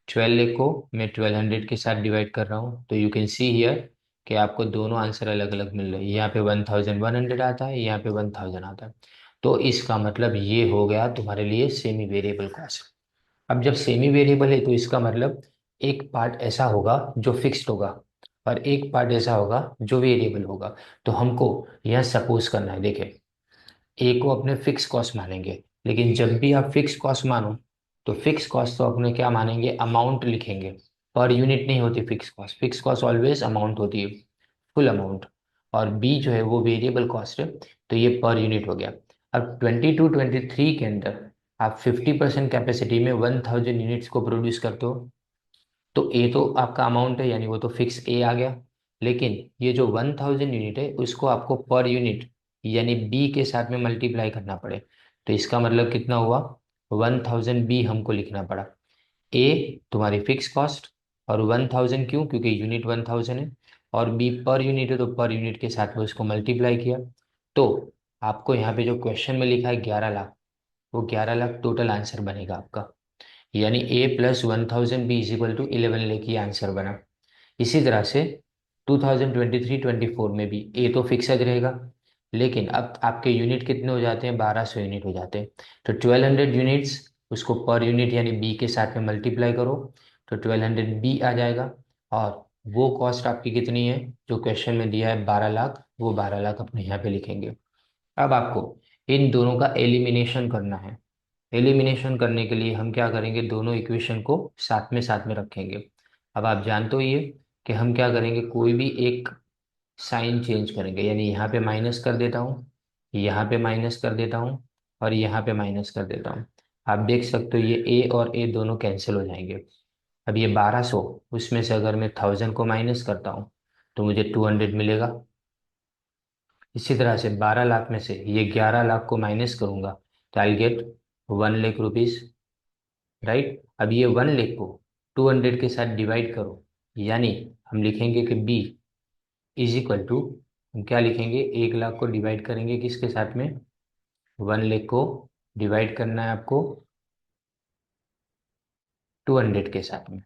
12 लाख को मैं 1200 के साथ डिवाइड कर रहा हूँ। तो यू कैन सी हियर कि आपको दोनों आंसर अलग अलग मिल रहे हैं। यहाँ पे 1100 आता है, यहाँ पे 1000 आता है। तो इसका मतलब ये हो गया तुम्हारे लिए सेमी वेरिएबल कॉस्ट। अब जब सेमी वेरिएबल है तो इसका मतलब एक पार्ट ऐसा होगा जो फिक्स्ड होगा और एक पार्ट ऐसा होगा जो वेरिएबल होगा। तो हमको यह सपोज करना है, देखें ए को अपने फिक्स कॉस्ट मानेंगे, लेकिन जब भी आप फिक्स कॉस्ट मानो तो फिक्स कॉस्ट तो अपने क्या मानेंगे, अमाउंट लिखेंगे। पर यूनिट नहीं होती फिक्स कॉस्ट ऑलवेज अमाउंट होती है, फुल अमाउंट। और बी जो है वो वेरिएबल कॉस्ट है, तो ये पर यूनिट हो गया। अब 22-23 के अंदर आप 50% कैपेसिटी में 1000 यूनिट्स को प्रोड्यूस करते हो। तो ए तो आपका अमाउंट है, यानी वो तो फिक्स ए आ गया। लेकिन ये जो 1000 यूनिट है उसको आपको पर यूनिट यानी बी के साथ में मल्टीप्लाई करना पड़े। तो इसका मतलब कितना हुआ, 1000 बी हमको लिखना पड़ा। ए तुम्हारी फिक्स कॉस्ट, और 1000 क्यों, क्योंकि यूनिट 1000 है, और बी पर यूनिट है तो पर यूनिट के साथ में उसको मल्टीप्लाई किया। तो आपको यहाँ पे जो क्वेश्चन में लिखा है 11 लाख, वो 11 लाख टोटल आंसर बनेगा आपका। यानी A plus 1000 B is equal to 11 lakh, ये आंसर बना। इसी तरह से 2023-24 में भी ए तो फिक्सड रहेगा, लेकिन अब आपके यूनिट कितने हो जाते हैं, 1200 यूनिट हो जाते हैं। तो 1200 यूनिट्स उसको पर यूनिट यानी बी के साथ में मल्टीप्लाई करो, तो 1200 बी आ जाएगा। और वो कॉस्ट आपकी कितनी है जो क्वेश्चन में दिया है, 12 लाख, वो 12 लाख अपने यहाँ पे लिखेंगे। अब आपको इन दोनों का एलिमिनेशन करना है। एलिमिनेशन करने के लिए हम क्या करेंगे, दोनों इक्वेशन को साथ में रखेंगे। अब आप जानते हो ये कि हम क्या करेंगे, कोई भी एक साइन चेंज करेंगे, यानी यहाँ पे माइनस कर देता हूँ, यहाँ पे माइनस कर देता हूँ, और यहाँ पे माइनस कर देता हूँ। आप देख सकते हो ये ए और ए दोनों कैंसिल हो जाएंगे। अब ये 1200, उसमें से अगर मैं 1000 को माइनस करता हूँ तो मुझे 200 मिलेगा। इसी तरह से 12 लाख में से ये 11 लाख को माइनस करूंगा तो I get 1 lakh rupees, right. अब ये 1 लाख को 200 के साथ डिवाइड करो, यानी हम लिखेंगे कि बी इज इक्वल टू, हम क्या लिखेंगे, 1 लाख को डिवाइड करेंगे किसके साथ में, 1 लाख को डिवाइड करना है आपको 200 के साथ में।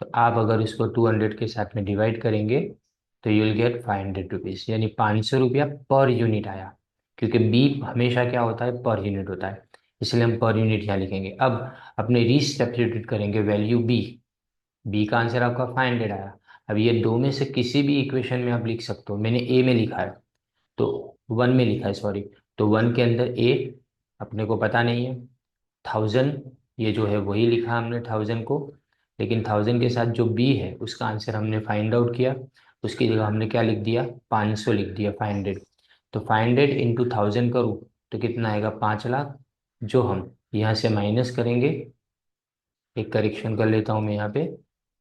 तो आप अगर इसको 200 के साथ में डिवाइड करेंगे तो यू विल गेट 500 रुपीज, यानी 500 रुपया पर यूनिट आया। क्योंकि बी हमेशा क्या होता है, पर यूनिट होता है, इसलिए हम पर यूनिट यहाँ लिखेंगे। अब अपने रीसब्स्टिट्यूट करेंगे वैल्यू बी, बी का आंसर आपका 500 आया। अब ये दो में से किसी भी इक्वेशन में आप लिख सकते हो, मैंने ए में लिखा है तो 1 में लिखा है, सॉरी। तो 1 के अंदर ए अपने को पता नहीं है, 1000 ये जो है वही लिखा हमने 1000 को, लेकिन 1000 के साथ जो बी है उसका आंसर हमने फाइंड आउट किया, उसकी जगह हमने क्या लिख दिया, 500 लिख दिया, 500। तो 500 इंटू 1000 करूँ तो कितना आएगा, 5 लाख, जो हम यहाँ से माइनस करेंगे। एक करेक्शन कर लेता हूँ मैं यहाँ पे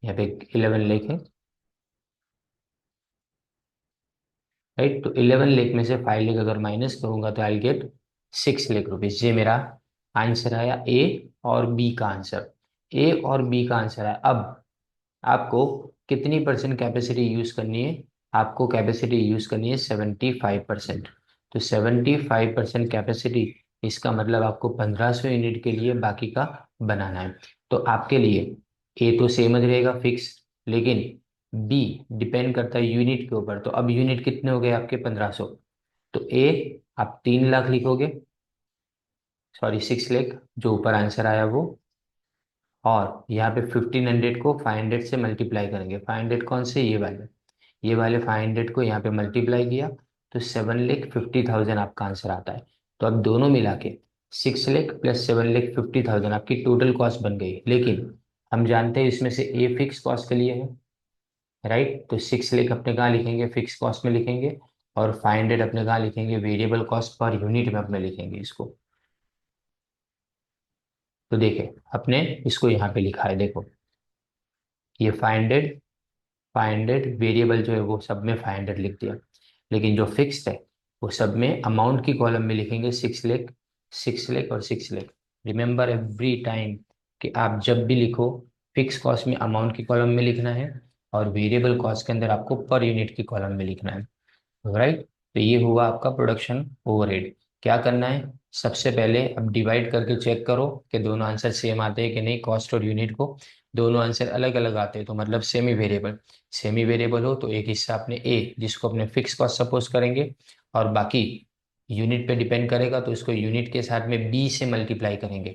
11 लाख है, राइट। तो 11 लाख में से 5 लाख अगर माइनस करूंगा तो आई गेट 6 लाख रुपीज। ये मेरा आंसर आया ए और बी का आंसर, ए और बी का आंसर है। अब आपको कितनी परसेंट कैपेसिटी यूज करनी है, आपको कैपेसिटी यूज करनी है 75%। तो 75% कैपेसिटी, इसका मतलब आपको 1500 यूनिट के लिए बाकी का बनाना है। तो आपके लिए ए तो सेम ही रहेगा फिक्स, लेकिन बी डिपेंड करता है यूनिट के ऊपर। तो अब यूनिट कितने हो गए आपके, 1500। तो ए आप 3 लाख लिखोगे, सॉरी 6 लाख, जो ऊपर आंसर आया वो। और यहाँ पे 1500 को 500 से मल्टीप्लाई करेंगे, 500 कौन से, ये वाले 500 को यहाँ पे मल्टीप्लाई किया, तो 7,50,000 आपका आंसर आता है। तो अब दोनों मिला के 6 लाख प्लस 7,50,000 आपकी टोटल कॉस्ट बन गई। लेकिन हम जानते हैं इसमें से ए फिक्स कॉस्ट के लिए है, राइट? तो 6 लाख अपने कहाँ लिखेंगे? फिक्स कॉस्ट में लिखेंगे। और 500 अपने कहाँ लिखेंगे? वेरिएबल कॉस्ट पर यूनिट में अपने लिखेंगे इसको। तो देखिए अपने इसको यहाँ पे लिखा है, देखो ये 500 वेरिएबल जो है वो सब में 500 लिख दिया। लेकिन जो फिक्स्ड है वो सब में अमाउंट की कॉलम में लिखेंगे 6 लाख, 6 लाख और 6 लाख। रिमेंबर एवरी टाइम कि आप जब भी लिखो फिक्स कॉस्ट में अमाउंट की कॉलम में लिखना है और वेरिएबल कॉस्ट के अंदर आपको पर यूनिट की कॉलम में लिखना है, राइट? तो ये हुआ आपका प्रोडक्शन ओवरहेड। क्या करना है? सबसे पहले अब डिवाइड करके चेक करो कि दोनों आंसर सेम आते हैं कि नहीं। कॉस्ट और यूनिट को दोनों आंसर अलग अलग आते हैं तो मतलब सेमी वेरिएबल हो तो एक हिस्सा अपने ए जिसको अपने फिक्स कॉस्ट सपोज करेंगे और बाकी यूनिट पे डिपेंड करेगा तो इसको यूनिट के साथ में बी से मल्टीप्लाई करेंगे।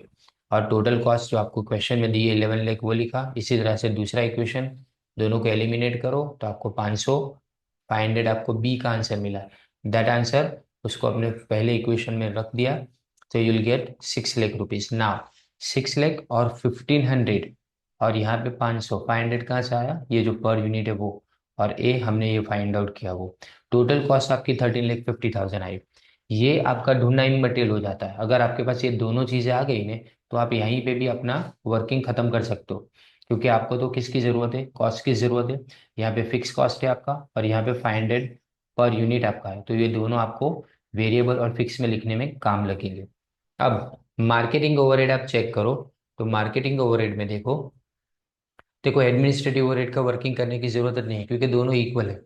और टोटल कॉस्ट जो आपको क्वेश्चन में दी है 11 लाख वो लिखा। इसी तरह से दूसरा इक्वेशन, दोनों को एलिमिनेट करो तो आपको 500, 500 आपको बी का आंसर मिला। दैट आंसर उसको अपने पहले इक्वेशन में रख दिया तो you will get 6 lakh rupees. Now 6 lakh और 1500 और यहाँ पे 500, 500 कहाँ से आया? ये जो पर यूनिट है वो, और ए हमने ये फाइंड आउट किया वो। टोटल कॉस्ट आपकी 13,50,000 आई। ये आपका ढूंढना इमटेरियल हो जाता है। अगर आपके पास ये दोनों चीजें आ गई ने तो आप यहीं पे भी अपना वर्किंग खत्म कर सकते हो, क्योंकि आपको तो किसकी जरूरत है? कॉस्ट की जरूरत है। यहाँ पे फिक्स कॉस्ट है आपका और यहाँ पे 500 पर यूनिट आपका है, तो ये दोनों आपको वेरिएबल और फिक्स में लिखने में काम लगेंगे। अब मार्केटिंग ओवरहेड आप चेक करो तो मार्केटिंग ओवरहेड में देखो एडमिनिस्ट्रेटिव ओवरहेड का वर्किंग करने की जरूरत नहीं है क्योंकि दोनों इक्वल है।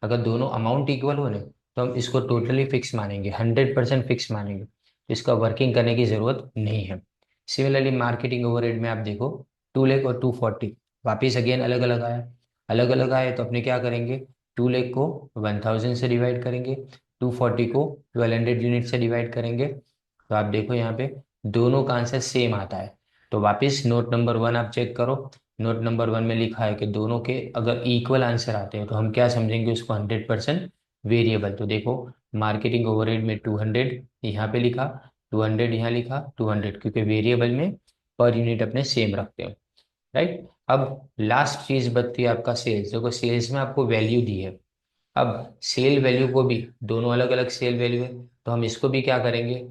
अगर दोनों अमाउंट इक्वल हो ना तो हम इसको टोटली फिक्स मानेंगे, 100% फिक्स मानेंगे, तो इसका वर्किंग करने की जरूरत नहीं है। सिमिलरली मार्केटिंग ओवरहेड में आप देखो 2 लाख और 240 वापिस अगेन अलग अलग आया। अलग अलग आए तो अपने क्या करेंगे? 2 लाख को 1000 से डिवाइड करेंगे, 240 को 1200 यूनिट से डिवाइड करेंगे। तो आप देखो यहाँ पे दोनों का आंसर सेम आता है। तो वापिस नोट नंबर 1 आप चेक करो। नोट नंबर 1 में लिखा है कि दोनों के अगर इक्वल आंसर आते हैं तो हम क्या समझेंगे उसको? 100% वेरिएबल। तो देखो मार्केटिंग ओवरहेड में 200 यहाँ पे लिखा, 200 यहाँ लिखा, 200 क्योंकि वेरिएबल में पर यूनिट अपने सेम रखते हैं, राइट? अब लास्ट चीज बचती है आपका सेल्स। देखो सेल्स में आपको वैल्यू दी है। अब सेल वैल्यू को भी दोनों अलग अलग सेल वैल्यू है तो हम इसको भी क्या करेंगे?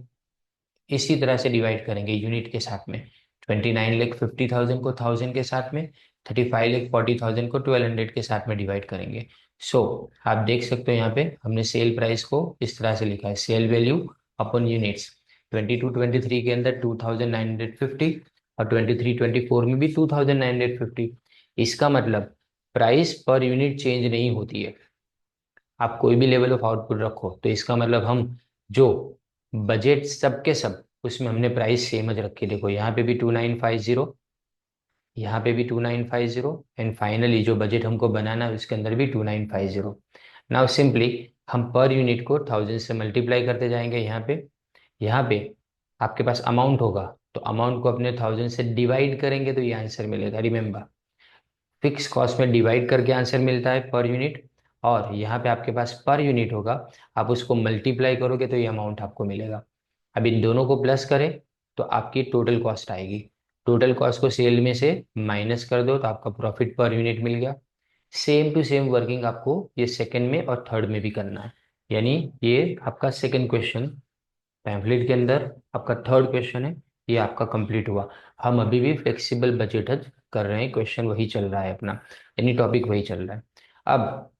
इसी तरह से डिवाइड करेंगे यूनिट के साथ में। 29,50,000 को 1000 के साथ में, 35,40,000 को 1200 के साथ में डिवाइड करेंगे। सो आप देख सकते हो यहाँ पे हमने सेल प्राइस को इस तरह से लिखा है, सेल वैल्यू अपॉन यूनिट्स। 22-23 के अंदर 2,950 और 23-24 में भी 2,950। इसका मतलब प्राइस पर यूनिट चेंज नहीं होती है। आप कोई भी लेवल ऑफ आउटपुट रखो तो इसका मतलब हम जो बजट सब के सब उसमें हमने प्राइस सेम ज रखी। देखो यहाँ पे भी 2950, यहाँ पे भी 2950 एंड फाइनली जो बजट हमको बनाना है उसके अंदर भी 2950। नाउ सिंपली हम पर यूनिट को 1000 से मल्टीप्लाई करते जाएंगे। यहाँ पे आपके पास अमाउंट होगा तो अमाउंट को अपने 1000 से डिवाइड करेंगे तो ये आंसर मिलेगा। रिमेंबर फिक्स कॉस्ट में डिवाइड करके आंसर मिलता है पर यूनिट, और यहाँ पे आपके पास पर यूनिट होगा, आप उसको मल्टीप्लाई करोगे तो ये अमाउंट आपको मिलेगा। अब इन दोनों को प्लस करें तो आपकी टोटल कॉस्ट आएगी। टोटल कॉस्ट को सेल में से माइनस कर दो तो आपका प्रॉफिट पर यूनिट मिल गया। सेम टू सेम वर्किंग आपको ये सेकंड में और थर्ड में भी करना है। यानी ये आपका सेकंड क्वेश्चन पैम्फलेट के अंदर आपका थर्ड क्वेश्चन है, ये आपका कंप्लीट हुआ। हम अभी भी फ्लेक्सिबल बजट कर रहे हैं, क्वेश्चन वही चल रहा है अपना, यानी टॉपिक वही चल रहा है। अब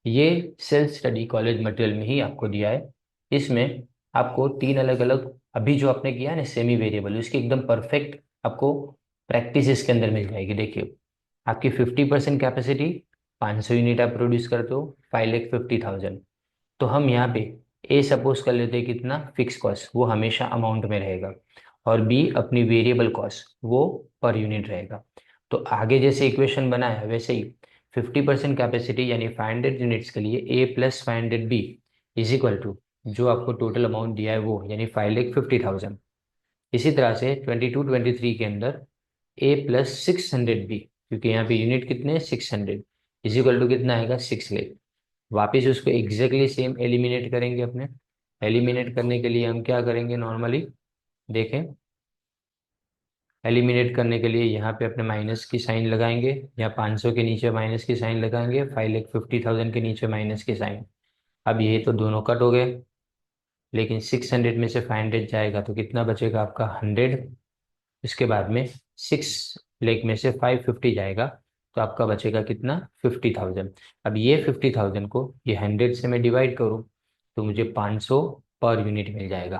ये सेल्फ स्टडी कॉलेज मटेरियल में ही आपको दिया है। इसमें आपको तीन अलग अलग, अभी जो आपने किया है ना सेमी वेरिएबल, उसकी एकदम परफेक्ट आपको प्रैक्टिस इसके अंदर मिल जाएगी। देखिए आपकी 50% कैपेसिटी 500 यूनिट आप प्रोड्यूस करते हो, 5,50,000। तो हम यहाँ पे ए सपोज कर लेते हैं कितना? फिक्स कॉस्ट वो हमेशा अमाउंट में रहेगा, और बी अपनी वेरिएबल कॉस्ट वो पर यूनिट रहेगा। तो आगे जैसे इक्वेशन बना है वैसे ही 50% कैपेसिटी यानी 500 यूनिट्स के लिए A plus 500 B is equal to जो आपको टोटल अमाउंट दिया है वो, यानी 5,50,000। इसी तरह से 22-23 के अंदर ए प्लस 600 बी, क्योंकि यहाँ पे यूनिट कितने हैं? 600, इज इक्वल टू कितना आएगा? 6 लाख। वापस उसको एग्जैक्टली सेम एलिमिनेट करेंगे अपने। एलिमिनेट करने के लिए हम क्या करेंगे नॉर्मली, देखें, एलिमिनेट करने के लिए यहाँ पे अपने माइनस की साइन लगाएंगे, या 500 के नीचे माइनस की साइन लगाएंगे, 5,50,000 के नीचे माइनस की साइन। अब ये तो दोनों कट हो गए, लेकिन 600 में से 500 जाएगा तो कितना बचेगा आपका 100। इसके बाद में 6 लाख में से 550 जाएगा तो आपका बचेगा कितना 50,000। अब ये 50,000 को ये 100 से मैं डिवाइड करूँ तो मुझे 500 पर यूनिट मिल जाएगा,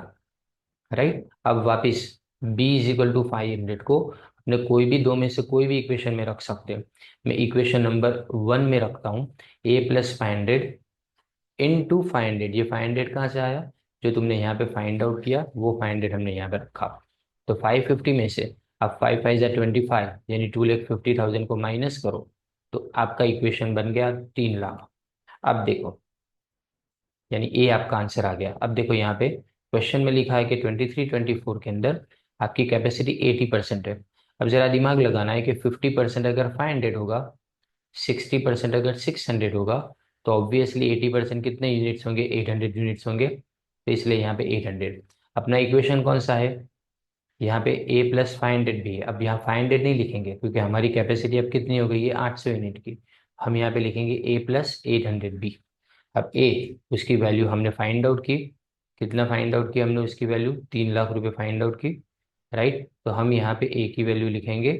राइट। अब वापिस b इज इक्वल टू 500 को अपने कोई भी दो में से कोई भी इक्वेशन में रख सकते हैं। मैं इक्वेशन नंबर 1 में रखता हूँ a+500 इंटू 500। ये 500 कहाँ से आया, जो तुमने यहाँ पे फाइंड आउट किया वो 500 हमने यहाँ पे रखा। तो 550 में से अब 5×5 = 25 यानी 2,50,000 को माइनस करो तो आपका इक्वेशन बन गया 3 लाख। अब देखो, यानी ए आपका आंसर आ गया। अब देखो यहाँ पे क्वेश्चन में लिखा है कि 23-24 के अंदर आपकी कैपेसिटी 80% है। अब जरा दिमाग लगाना है कि 50% अगर 500 होगा, 60% अगर 600 होगा, तो ऑब्वियसली 80% कितने यूनिट्स होंगे, 800 यूनिट्स होंगे। तो इसलिए यहाँ पे 800। अपना इक्वेशन कौन सा है, यहाँ पे a+500 भी है। अब यहाँ 500 नहीं लिखेंगे क्योंकि हमारी कैपेसिटी अब कितनी हो गई है 800 यूनिट की। हम यहाँ पे लिखेंगे a+800 भी। अब ए, उसकी वैल्यू हमने फाइंड आउट की, कितना फाइंड आउट किया हमने, उसकी वैल्यू 3 लाख रुपए फाइंड आउट की, राइट। तो हम यहाँ पे ए की वैल्यू लिखेंगे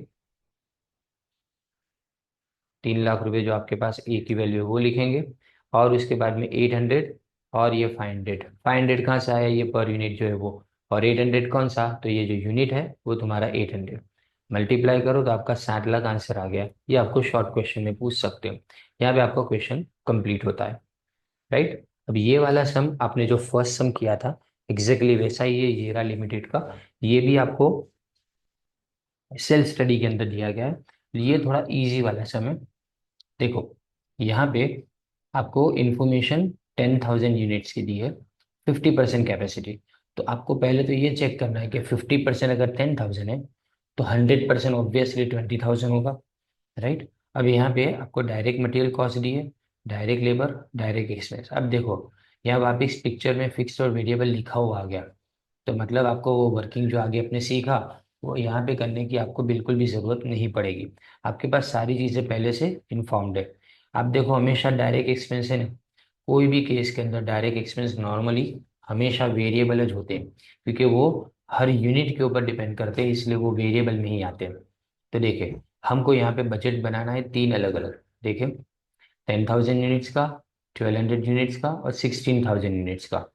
3 लाख रुपए, जो आपके पास ए की वैल्यू है वो लिखेंगे। और उसके बाद में 800 और ये 500, 500 कहाँ से आया, ये पर यूनिट जो है वो, और 800 कौन सा, तो ये जो यूनिट है वो तुम्हारा 800। मल्टीप्लाई करो तो आपका 7 लाख आंसर आ गया। ये आपको शॉर्ट क्वेश्चन में पूछ सकते हो। यहाँ पे आपका क्वेश्चन कंप्लीट होता है, राइट। अब ये वाला सम आपने जो फर्स्ट सम किया था एग्जैक्टली वैसा ही है, ये रहा लिमिटेड का। ये भी आपको सेल्फ स्टडी के अंदर दिया गया है। ये थोड़ा इजी वाला सम है। देखो यहाँ पे आपको इंफॉर्मेशन 10,000 यूनिट्स की दी है, 50% कैपेसिटी। तो आपको पहले तो ये चेक करना है कि 50% अगर 10,000 है तो 100% ऑब्वियसली 20,000 होगा, राइट। अब यहाँ पे आपको डायरेक्ट मटेरियल कॉस्ट दी है, डायरेक्ट लेबर, डायरेक्ट एक्सपेंस। अब देखो यहाँ वापिस पिक्चर में फिक्स और वेरिएबल लिखा हुआ आ गया, तो मतलब आपको वो वर्किंग जो आगे आपने सीखा वो यहाँ पे करने की आपको बिल्कुल भी ज़रूरत नहीं पड़ेगी। आपके पास सारी चीज़ें पहले से इन्फॉर्म्ड है। आप देखो हमेशा डायरेक्ट एक्सपेंस है ना, कोई भी केस के अंदर डायरेक्ट एक्सपेंस नॉर्मली हमेशा वेरिएबल होते हैं, क्योंकि वो हर यूनिट के ऊपर डिपेंड करते हैं, इसलिए वो वेरिएबल में ही आते हैं। तो देखिए हमको यहाँ पे बजट बनाना है तीन अलग अलग, देखिए 10,000 यूनिट्स का, 1,200 यूनिट्स का और 16,000 यूनिट्स का,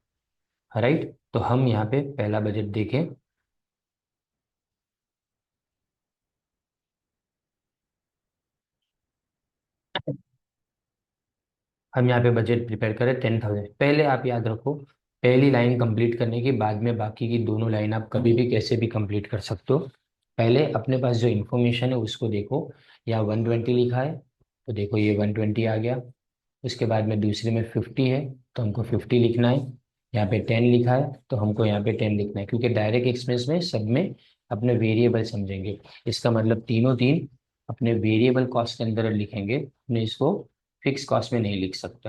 राइट। तो हम यहाँ पे पहला बजट देखें। हम यहाँ पे बजट प्रिपेयर करें 10,000। पहले आप याद रखो, पहली लाइन कंप्लीट करने के बाद में बाकी की दोनों लाइन आप कभी भी कैसे भी कंप्लीट कर सकते हो। पहले अपने पास जो इन्फॉर्मेशन है उसको देखो, यहाँ 120 लिखा है तो देखो ये 120 आ गया। उसके बाद में दूसरे में 50 है तो हमको 50 लिखना है। यहाँ पे 10 लिखा है तो हमको यहाँ पे 10 लिखना है, क्योंकि डायरेक्ट एक्सपेंस में सब में अपने वेरिएबल समझेंगे। इसका मतलब तीनों तीन अपने वेरिएबल कॉस्ट के अंदर लिखेंगे, अपने इसको फिक्स कॉस्ट में नहीं लिख सकते।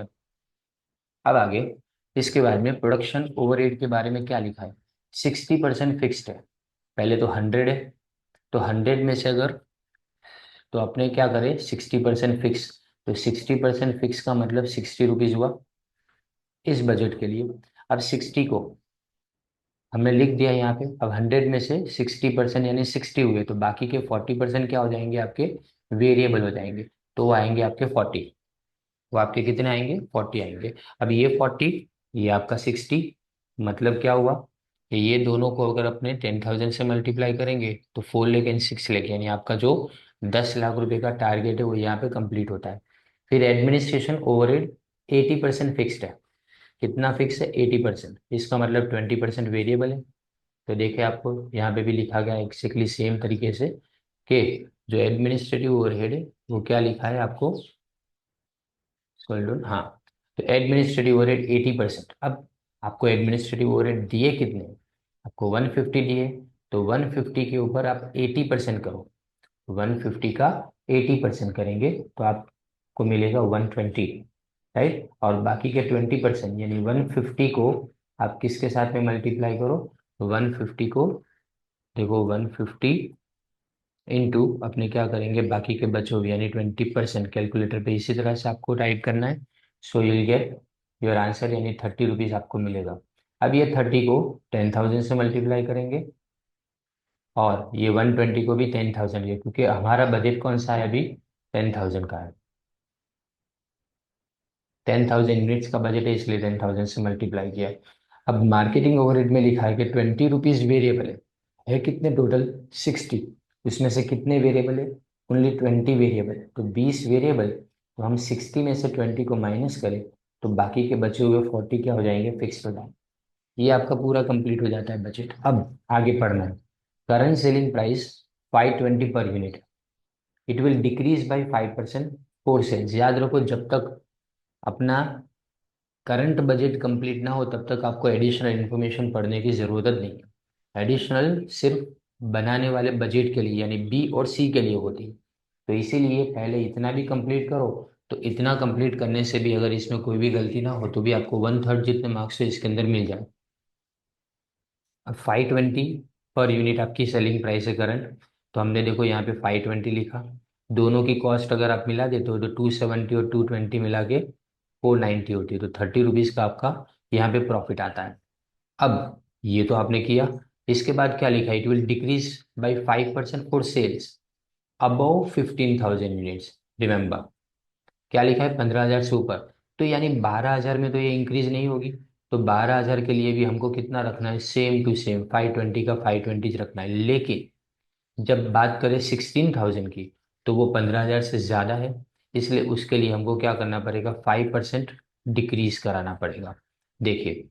अब आगे इसके बाद में प्रोडक्शन ओवरहेड के बारे में क्या लिखा है, 60% फिक्स्ड है। पहले तो 100 है, तो 100 में से अगर, तो अपने क्या करें 60% फिक्स, तो 60% फिक्स का मतलब 60 रुपीज हुआ इस बजट के लिए। अब 60 को हमने लिख दिया यहाँ पे। अब 100 में से 60% यानी 60 हुए, तो बाकी के 40% क्या हो जाएंगे आपके, वेरिएबल हो जाएंगे। तो वो आएंगे आपके 40। वो आपके कितने आएंगे, 40 आएंगे। अब ये 40, ये आपका 60, मतलब क्या हुआ कि ये दोनों को अगर अपने 10,000 से मल्टीप्लाई करेंगे तो 4 लाख एंड 6 लाख, यानी आपका जो 10 लाख रुपए का टारगेट है वो यहाँ पे कंप्लीट होता है। फिर एडमिनिस्ट्रेशन ओवरहेड 80% फिक्स्ड है। कितना फिक्स है, 80%, इसका मतलब 20% वेरिएबल है। तो देखिए आपको यहाँ पे भी लिखा गया एक्जैक्टली सेम तरीके से कि जो एडमिनिस्ट्रेटिव ओवरहेड है वो क्या लिखा है आपको, स्क्रॉल डाउन, हाँ। तो एडमिनिस्ट्रेटिव ओवरहेड 80%। अब आपको एडमिनिस्ट्रेटिव ओवरहेड दिए कितने, आपको 150 दिए, तो 150 के ऊपर आप 80% करो। 150 का 80% करेंगे तो आपको मिलेगा 120। राइट। और बाकी के 20% यानी 150 को आप किसके साथ में मल्टीप्लाई करो, 150 को देखो 150 इंटू अपने क्या करेंगे बाकी के बचे हुए यानी 20%, कैलकुलेटर पे इसी तरह से आपको टाइप करना है। So you'll get your answer यानी 30 रुपीज आपको मिलेगा। अब ये 30 को 10,000 से मल्टीप्लाई करेंगे और ये 120 को भी 10,000 के, क्योंकि हमारा बजट कौन सा है अभी, 10,000 का है। 10,000 यूनिट्स का बजट है इसलिए 10,000 से मल्टीप्लाई किया। अब मार्केटिंग ओवरहेड में लिखा है कि 20 रुपीज वेरिएबल है कितने टोटल, 60। उसमें से कितने वेरिएबल है, ओनली 20 वेरिएबल, तो 20 वेरिएबल, तो हम 60 में से 20 को माइनस करें तो बाकी के बचे हुए 40 क्या हो जाएंगे, फिक्स हो जाएंगे। ये आपका पूरा कंप्लीट हो जाता है बजट। अब आगे पढ़ना है। Current selling price 520 per unit, it will decrease by 5% four cells. याद रखो जब तक अपना करंट बजट कंप्लीट ना हो तब तक आपको एडिशनल इन्फॉर्मेशन पढ़ने की ज़रूरत नहीं है। एडिशनल सिर्फ बनाने वाले बजट के लिए यानी बी और सी के लिए होती है। तो इसीलिए पहले इतना भी कंप्लीट करो, तो इतना कंप्लीट करने से भी अगर इसमें कोई भी गलती ना हो तो भी आपको 1/3 जितने मार्क्स है इसके अंदर मिल जाए। अब 520 पर यूनिट आपकी सेलिंग प्राइस है करंट, तो हमने देखो यहाँ पे 520 लिखा। दोनों की कॉस्ट अगर आप मिला देते हो तो 270 और 220 मिला के 490 होती है, तो 30 रुपीज़ का आपका यहाँ पे प्रॉफिट आता है। अब ये तो आपने किया, इसके बाद क्या लिखा, it will decrease by 5% for sales above 15,000 units. Remember क्या लिखा है, 15,000 से ऊपर, तो यानी 12,000 में तो ये इंक्रीज नहीं होगी। तो 12,000 के लिए भी हमको कितना रखना है, सेम टू सेम 520 का 520 रखना है। लेकिन जब बात करें 16,000 की तो वो 15,000 से ज़्यादा है, इसलिए उसके लिए हमको क्या करना पड़ेगा, 5% डिक्रीज कराना पड़ेगा। देखिए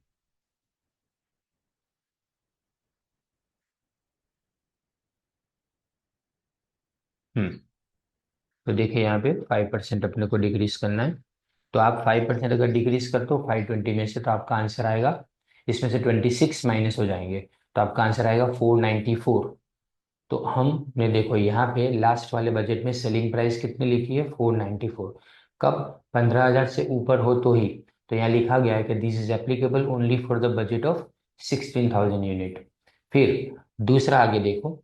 हम्म तो देखिए यहाँ पे 5% अपने को डिक्रीज करना है। तो आप 5% अगर डिक्रीज करते हो 520 में से तो आपका आंसर आएगा, इसमें से 26 माइनस हो जाएंगे तो आपका आंसर आएगा 494। तो हमने देखो यहाँ पे लास्ट वाले बजट में सेलिंग प्राइस कितनी लिखी है, 494। कब, 15,000 से ऊपर हो तो ही। तो यहाँ लिखा गया है कि this is applicable only for the budget of 16,000 unit. फिर दूसरा आगे देखो,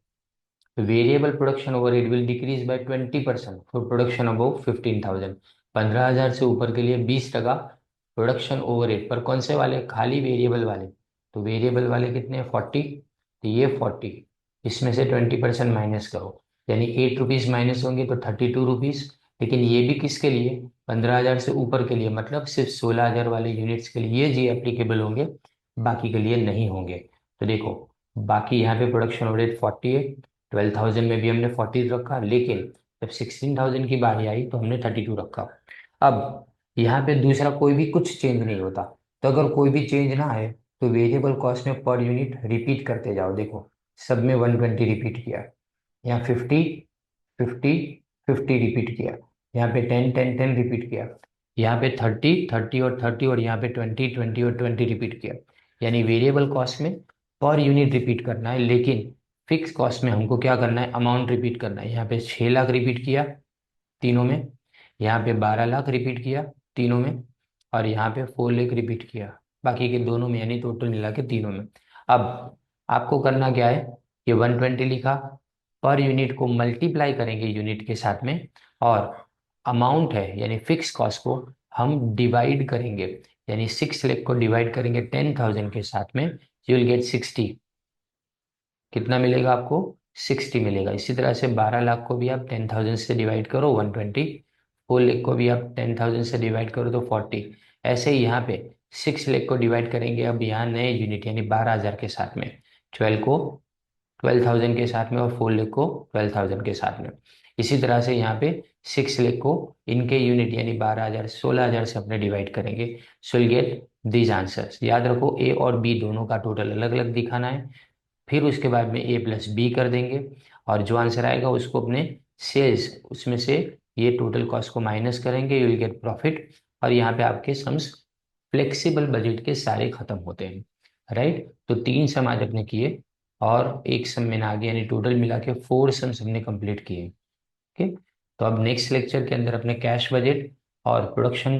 variable production overhead will decrease by 20% for production above 15,000। 15,000 से ऊपर के लिए 20% प्रोडक्शन ओवरहेड पर, कौन से वाले, खाली वेरिएबल वाले। तो वेरिएबल वाले कितने हैं, 40, तो ये 40, इसमें से 20% माइनस करो, यानी 8 रुपीज़ माइनस होंगे तो 32 रुपीज़। लेकिन ये भी किसके लिए, 15,000 से ऊपर के लिए, मतलब सिर्फ 16,000 वाले यूनिट्स के लिए ये जी एप्लीकेबल होंगे, बाकी के लिए नहीं होंगे। तो देखो बाकी यहाँ पे प्रोडक्शन ओवरहेड 40 है, 12,000 में भी हमने 40 रखा, लेकिन जब 16,000 की बारी आई तो हमने 32 रखा। अब यहाँ पे दूसरा कोई भी कुछ चेंज नहीं होता, तो अगर कोई भी चेंज ना आए तो वेरिएबल कॉस्ट में पर यूनिट रिपीट करते जाओ। देखो सब में 120 रिपीट किया, यहाँ 50 50 50 रिपीट किया, यहाँ पे 10 10 10 रिपीट किया, यहाँ पे 30 30 और 30 और यहाँ पे 20 20 और 20 रिपीट किया। यानी वेरिएबल कॉस्ट में पर यूनिट रिपीट करना है, लेकिन फिक्स कॉस्ट में हमको क्या करना है, अमाउंट रिपीट करना है। यहाँ पे 6 लाख रिपीट किया तीनों में, यहाँ पे 12 लाख रिपीट किया तीनों में, और यहाँ पे 4 लाख रिपीट किया बाकी के दोनों में, यानी टोटल मिला के तीनों में। अब आपको करना क्या है, ये 120 लिखा, पर यूनिट को मल्टीप्लाई करेंगे यूनिट के साथ में, और अमाउंट है यानी फिक्स कॉस्ट को हम डिवाइड करेंगे, यानी 6 लाख को डिवाइड करेंगे 10,000 के साथ में, यू विल गेट 60। कितना मिलेगा आपको, 60 मिलेगा। इसी तरह से 12 लाख को भी आप 10,000 से डिवाइड करो 120, 4 लाख को भी आप 10,000 से डिवाइड करो तो 40। ऐसे ही यहाँ पे 6 लाख को डिवाइड करेंगे अब यहाँ नए यूनिट यानी 12,000 के साथ में, 12 को 12,000 के साथ में और 4 लाख को 12,000 के साथ में। इसी तरह से यहाँ पे 6 लाख को इनके यूनिट यानी 12,000 16,000 से अपने डिवाइड करेंगे। So will get these answers. याद रखो ए और बी दोनों का टोटल अलग अलग दिखाना है, फिर उसके बाद में ए प्लस बी कर देंगे, और जो आंसर आएगा उसको अपने सेल्स उसमें से ये टोटल कॉस्ट को माइनस करेंगे, यू विल गेट प्रॉफिट। और यहाँ पे आपके सम्स फ्लेक्सिबल बजट के सारे खत्म होते हैं, राइट। तो 3 सम आज अपने किए और एक सम में आगे, यानी टोटल मिला के 4 सम्स हमने कंप्लीट किए। ओके, तो अब नेक्स्ट लेक्चर के अंदर अपने कैश बजट और प्रोडक्शन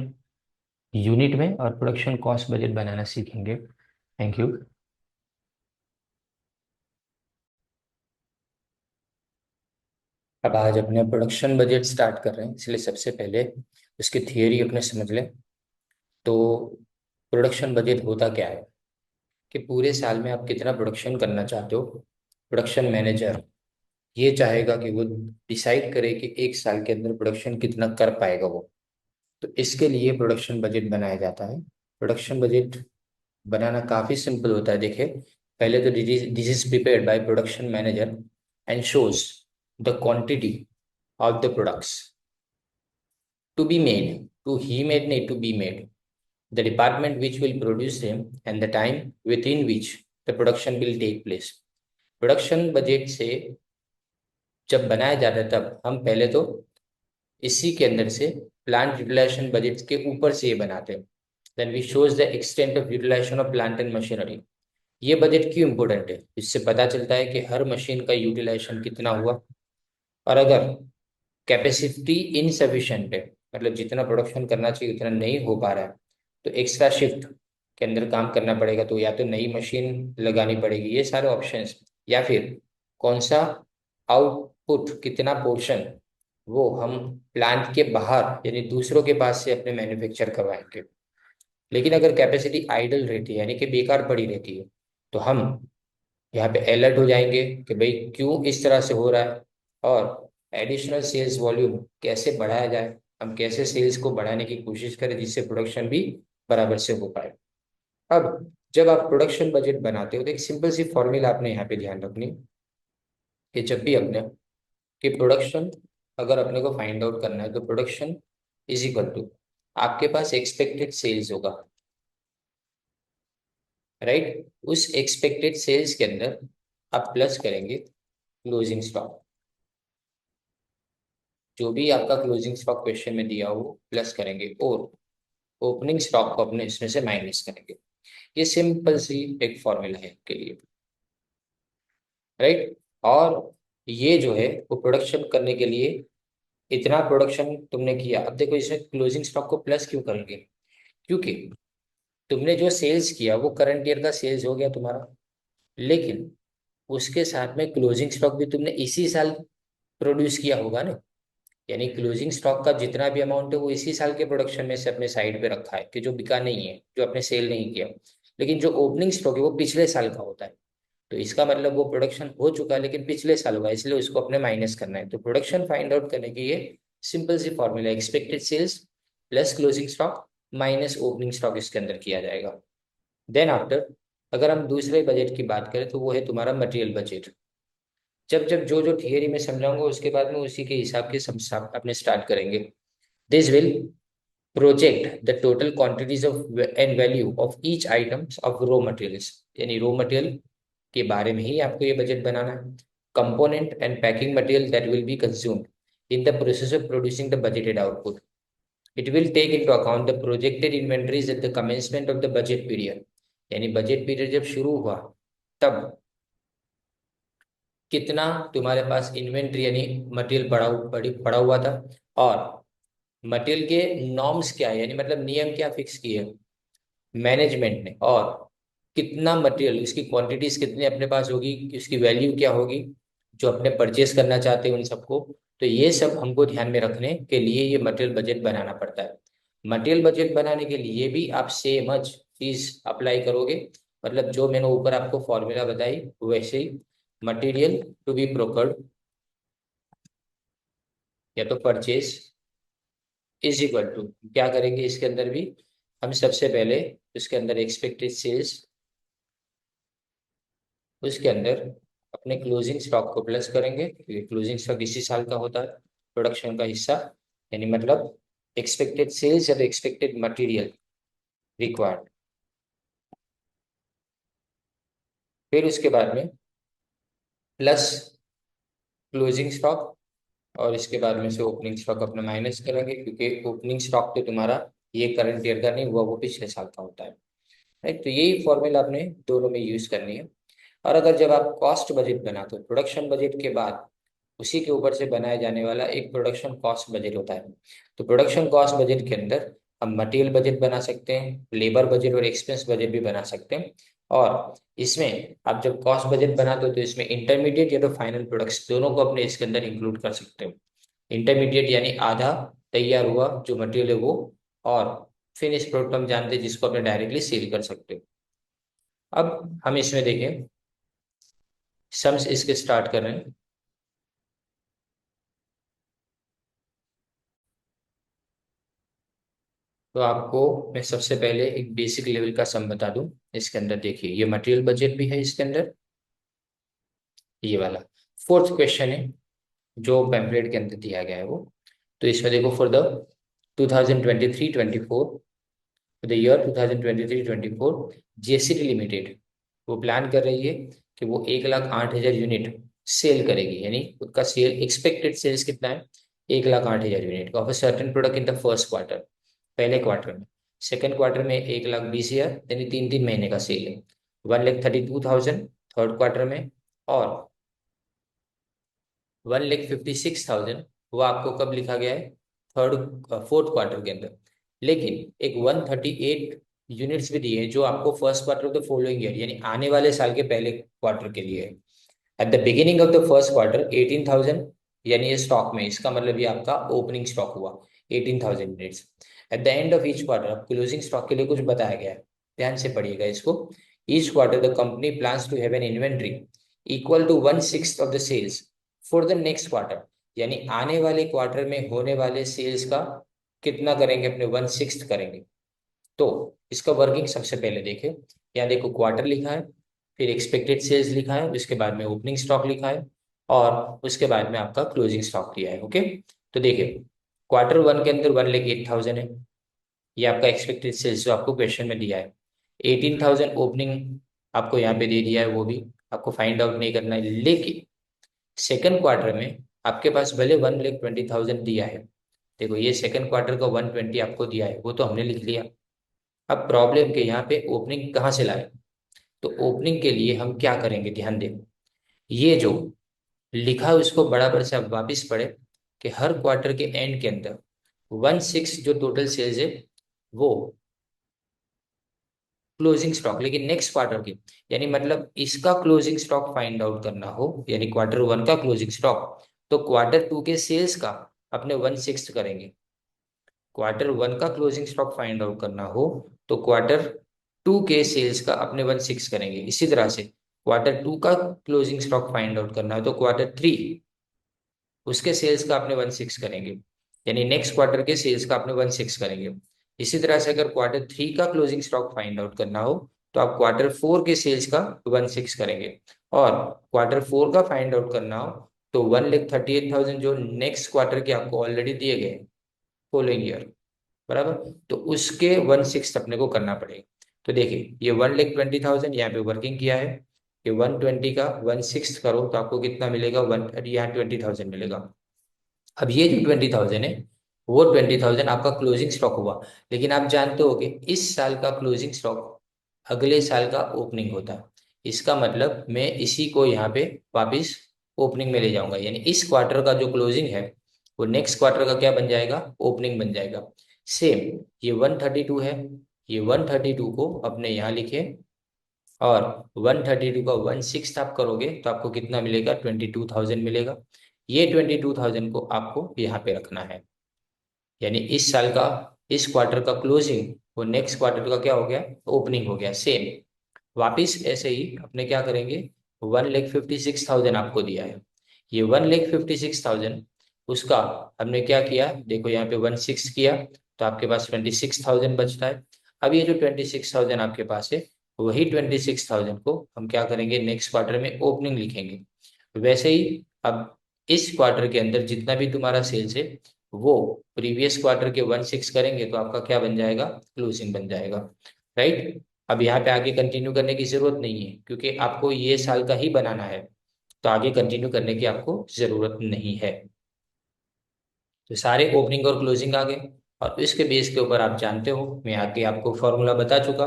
यूनिट में और प्रोडक्शन कॉस्ट बजट बनाना सीखेंगे। Thank you. अब आज अपने प्रोडक्शन बजट स्टार्ट कर रहे हैं, इसलिए सबसे पहले उसकी थियरी अपने समझ लें। तो प्रोडक्शन बजट होता क्या है कि पूरे साल में आप कितना प्रोडक्शन करना चाहते हो, प्रोडक्शन मैनेजर ये चाहेगा कि वो डिसाइड करे कि एक साल के अंदर प्रोडक्शन कितना कर पाएगा वो। तो इसके लिए प्रोडक्शन बजट बनाया जाता है। प्रोडक्शन बजट बनाना काफ़ी सिंपल होता है। देखिए, पहले तो this is prepared by production manager and shows the quantity of the products to be made, to he made नहीं to be made, the department which will produce them and the time within which the production will take place। Production budget से जब बनाया जाता है तब हम पहले तो इसी के अंदर से प्लांट यूटिलाइजेशन बजट के ऊपर से ये बनाते हैं। Then we shows the extent of utilisation of plant and machinery. ये बजट क्यों इंपॉर्टेंट है? इससे पता चलता है कि हर मशीन का यूटिलाइजेशन कितना हुआ, और अगर कैपेसिटी इनसफिशिएंट है, मतलब जितना प्रोडक्शन करना चाहिए उतना नहीं हो पा रहा है, तो एक्स्ट्रा शिफ्ट के अंदर काम करना पड़ेगा। तो या तो नई मशीन लगानी पड़ेगी, ये सारे ऑप्शंस, या फिर कौन सा आउटपुट कितना पोर्शन वो हम प्लांट के बाहर यानी दूसरों के पास से अपने मैन्युफैक्चर करवाएंगे। लेकिन अगर कैपेसिटी आइडल रहती है यानी कि बेकार पड़ी रहती है, तो हम यहाँ पे अलर्ट हो जाएंगे कि भाई क्यों इस तरह से हो रहा है, और एडिशनल सेल्स वॉल्यूम कैसे बढ़ाया जाए, हम कैसे सेल्स को बढ़ाने की कोशिश करें जिससे प्रोडक्शन भी बराबर से हो पाए। अब जब आप प्रोडक्शन बजट बनाते हो तो एक सिंपल सी फॉर्मूला आपने यहाँ पे ध्यान रखनी, कि जब भी अपने कि प्रोडक्शन अगर अपने को फाइंड आउट करना है तो प्रोडक्शन इज इक्वल टू आपके पास एक्सपेक्टेड सेल्स होगा, राइट। उस एक्सपेक्टेड सेल्स के अंदर आप प्लस करेंगे क्लोजिंग स्टॉक। जो भी आपका क्लोजिंग स्टॉक क्वेश्चन में दिया हो प्लस करेंगे, और ओपनिंग स्टॉक को अपने इसमें से माइनस करेंगे। ये सिंपल सी एक फॉर्मूला है आपके लिए, राइट। और ये जो है वो प्रोडक्शन करने के लिए इतना प्रोडक्शन तुमने किया। अब देखो इसमें क्लोजिंग स्टॉक को प्लस क्यों करेंगे, क्योंकि तुमने जो सेल्स किया वो करंट ईयर का सेल्स हो गया तुम्हारा, लेकिन उसके साथ में क्लोजिंग स्टॉक भी तुमने इसी साल प्रोड्यूस किया होगा ना। यानी क्लोजिंग स्टॉक का जितना भी अमाउंट है वो इसी साल के प्रोडक्शन में से अपने साइड पे रखा है, कि जो बिका नहीं है, जो आपने सेल नहीं किया। लेकिन जो ओपनिंग स्टॉक है वो पिछले साल का होता है, तो इसका मतलब वो प्रोडक्शन हो चुका है लेकिन पिछले साल हुआ है, इसलिए उसको अपने माइनस करना है। तो प्रोडक्शन फाइंड आउट करने की ये सिंपल सी formula, expected sales plus closing stock minus opening stock इसके अंदर किया जाएगा। देन आफ्टर अगर हम दूसरे बजट की बात करें तो वो है तुम्हारा मटेरियल बजट। जब जब जो जो थियरी में समझाऊंगा उसके बाद में उसी के हिसाब के अपने स्टार्ट करेंगे। This will project the total quantities of and value of each items of raw materials, यानी रॉ मटेरियल के बारे में ही आपको ये बजट बनाना है। Component and packing material that will be consumed in the process of producing the budgeted output. It will take into account the projected inventories at the commencement of the budget period, यानी budget period जब शुरू हुआ तब कितना तुम्हारे पास inventory यानी material पड़ा हुआ था, और मटेरियल के नॉर्म्स क्या है, यानी मतलब नियम क्या फिक्स किए मैनेजमेंट ने, और कितना मटेरियल उसकी क्वांटिटीज कितनी अपने पास होगी, उसकी वैल्यू क्या होगी जो अपने परचेस करना चाहते हैं उन सबको। तो ये सब हमको ध्यान में रखने के लिए ये मटेरियल बजट बनाना पड़ता है। मटेरियल बजट बनाने के लिए भी आप सेम चीज अप्लाई करोगे, मतलब जो मैंने ऊपर आपको फॉर्मूला बताई वैसे ही। मटेरियल टू बी प्रोकर्ड या तो परचेज इज इक्वल टू क्या करेंगे इसके अंदर भी हम सबसे पहले उसके अंदर एक्सपेक्टेड सेल्स, उसके अंदर अपने क्लोजिंग स्टॉक को प्लस करेंगे क्योंकि क्लोजिंग स्टॉक इसी साल का होता है प्रोडक्शन का हिस्सा, यानी मतलब एक्सपेक्टेड सेल्स या एक्सपेक्टेड मटेरियल रिक्वायर्ड। फिर उसके बाद में प्लस क्लोजिंग स्टॉक, और इसके बाद में से ओपनिंग स्टॉक अपना माइनस करेंगे क्योंकि ओपनिंग स्टॉक तो तुम्हारा ये करंट ईयर का नहीं हुआ, वो पिछले साल का होता है, राइट। तो यही फॉर्मूला आपने दोनों में यूज करनी है। और अगर जब आप कॉस्ट बजट बनाते हो प्रोडक्शन बजट के बाद उसी के ऊपर से बनाया जाने वाला एक प्रोडक्शन कॉस्ट बजट होता है। तो प्रोडक्शन कॉस्ट बजट के अंदर हम मटेरियल बजट बना सकते हैं, लेबर बजट और एक्सपेंस बजट भी बना सकते हैं। और इसमें आप जब कॉस्ट बजट बनाते हो तो इसमें इंटरमीडिएट या तो फाइनल प्रोडक्ट्स दोनों को अपने इसके अंदर इंक्लूड कर सकते हो। इंटरमीडिएट यानी आधा तैयार हुआ जो मटेरियल है वो, और फिनिश प्रोडक्ट हम जानते हैं जिसको अपने डायरेक्टली सेल कर सकते हो। अब हम इसमें देखें, सम्स इसके स्टार्ट कर रहे हैं। तो आपको मैं सबसे पहले एक बेसिक लेवल का सम बता दूं। इसके अंदर देखिए, ये मटेरियल बजट भी है इसके अंदर, ये वाला फोर्थ क्वेश्चन है जो पैम्पलेट के अंदर दिया गया है वो। तो इसमें देखो, for the 2023-24, the year 2023-24, जेसीडी limited वो प्लान कर रही है कि वो 1,08,000 यूनिट सेल करेगी, यानी उसका सेल एक्सपेक्टेड सेल्स कितना है, 1,08,000 यूनिट का of a certain product in the first quarter, पहले क्वार्टर में। सेकेंड क्वार्टर में 1,20,000, यानी 3 महीने का सेल है। 1,32,000 थर्ड क्वार्टर में, और 1,56,000 वो आपको कब लिखा गया है, फोर्थ क्वार्टर के अंदर। लेकिन एक 138 यूनिट्स भी दिए हैं जो आपको first quarter of the following year, यानी आने वाले साल के पहले क्वार्टर के लिए है। At the beginning of the first quarter 18,000, यानी ये स्टॉक में, इसका मतलब ये आपका ओपनिंग स्टॉक हुआ 18,000 units. At the end of each quarter, अब क्लोजिंग स्टॉक के लिए कुछ बताया गया है, ध्यान से पढ़िएगा इसको। Each quarter the company plans to have an inventory equal to 1/6 of the sales for the next quarter, यानी आने वाले क्वार्टर में होने वाले सेल्स का कितना करेंगे, अपने 1/6 करेंगे। तो इसका वर्किंग सबसे पहले देखें, यहाँ देखो क्वार्टर लिखा है, फिर एक्सपेक्टेड सेल्स लिखा है, उसके बाद में ओपनिंग स्टॉक लिखा है, और उसके बाद में आपका क्लोजिंग स्टॉक दिया है। ओके, तो देखिए क्वार्टर वन के अंदर 1,08,000 है, ये आपका एक्सपेक्टेड सेल्स जो आपको क्वेश्चन में दिया है। 18,000 ओपनिंग आपको यहाँ पे दे दिया है, वो भी आपको फाइंड आउट नहीं करना है। लेकिन सेकेंड क्वार्टर में आपके पास भले 1,20,000 दिया है, देखो ये सेकेंड क्वार्टर का 120 आपको दिया है, वो तो हमने लिख लिया। अब प्रॉब्लम के यहाँ पे ओपनिंग कहाँ से लाए, तो ओपनिंग के लिए हम क्या करेंगे, ध्यान दें, ये जो लिखा है उसको बराबर से आप वापिस पढ़े कि हर क्वार्टर के एंड के अंदर 1/6 जो टोटल सेल्स है वो क्लोजिंग स्टॉक, लेकिन नेक्स्ट क्वार्टर की, यानी मतलब इसका क्लोजिंग स्टॉक फाइंड आउट करना हो, यानी क्वार्टर वन का क्लोजिंग स्टॉक, तो क्वार्टर टू के सेल्स का अपने 1/6 करेंगे। क्वार्टर वन का क्लोजिंग स्टॉक फाइंड आउट करना हो तो क्वार्टर टू के सेल्स का अपने 1/6 करेंगे। इसी तरह से क्वार्टर टू का क्लोजिंग स्टॉक फाइंड आउट करना हो तो क्वार्टर थ्री उसके सेल्स का अपने 1/6 करेंगे, यानी नेक्स्ट क्वार्टर के सेल्स का अपने 1/6 करेंगे। इसी तरह से अगर क्वार्टर थ्री का क्लोजिंग स्टॉक फाइंड आउट करना हो तो आप क्वार्टर फोर के सेल्स का 1/6 करेंगे, और क्वार्टर फोर का फाइंड आउट करना हो तो 1,38,000 जो नेक्स्ट क्वार्टर के आपको ऑलरेडी दिए गए फॉलोइंग ईयर, बराबर, तो उसके 1/6 अपने को करना पड़ेगा। तो देखिए ये 1,20,000 यहाँ पे वर्किंग किया है, ये 120 का 1/6 करो तो आपको कितना मिलेगा, यहाँ 20,000 मिलेगा। अब ये जो 20,000 है वो 20,000 आपका क्लोजिंग स्टॉक हुआ, लेकिन आप जानते हो कि इस साल का क्लोजिंग स्टॉक अगले साल का ओपनिंग होता है। इसका मतलब मैं इसी को यहाँ पे वापिस ओपनिंग में ले जाऊंगा, यानी इस क्वार्टर का जो क्लोजिंग है वो नेक्स्ट क्वार्टर का क्या बन जाएगा, ओपनिंग बन जाएगा। सेम ये 132 है, ये 132 को अपने यहाँ लिखे, और 132 का 1/6 आप करोगे तो आपको कितना मिलेगा, 22,000 मिलेगा। ये 22,000 को आपको यहाँ पे रखना है, यानी इस साल का इस क्वार्टर का क्लोजिंग वो नेक्स्ट क्वार्टर का क्या हो गया, ओपनिंग हो गया। सेम वापिस ऐसे ही अपने क्या करेंगे, 1,56,000 आपको दिया है, ये 1,56,000 उसका हमने क्या किया, देखो यहाँ पे 1/6 किया तो आपके पास 26,000 बचता है। अब ये जो 26,000 आपके पास है, वही 26,000 को हम क्या करेंगे, नेक्स्ट क्वार्टर में ओपनिंग लिखेंगे। वैसे ही अब इस क्वार्टर के अंदर जितना भी तुम्हारा सेल्स है वो प्रीवियस क्वार्टर के 1/6 करेंगे तो आपका क्या बन जाएगा, क्लोजिंग बन जाएगा, राइट। अब यहाँ पे आगे कंटिन्यू करने की जरूरत नहीं है क्योंकि आपको ये साल का ही बनाना है, तो आगे कंटिन्यू करने की आपको जरूरत नहीं है। तो सारे ओपनिंग और क्लोजिंग आ गए, और इसके बेस के ऊपर आप जानते हो, मैं आगे आपको फॉर्मूला बता चुका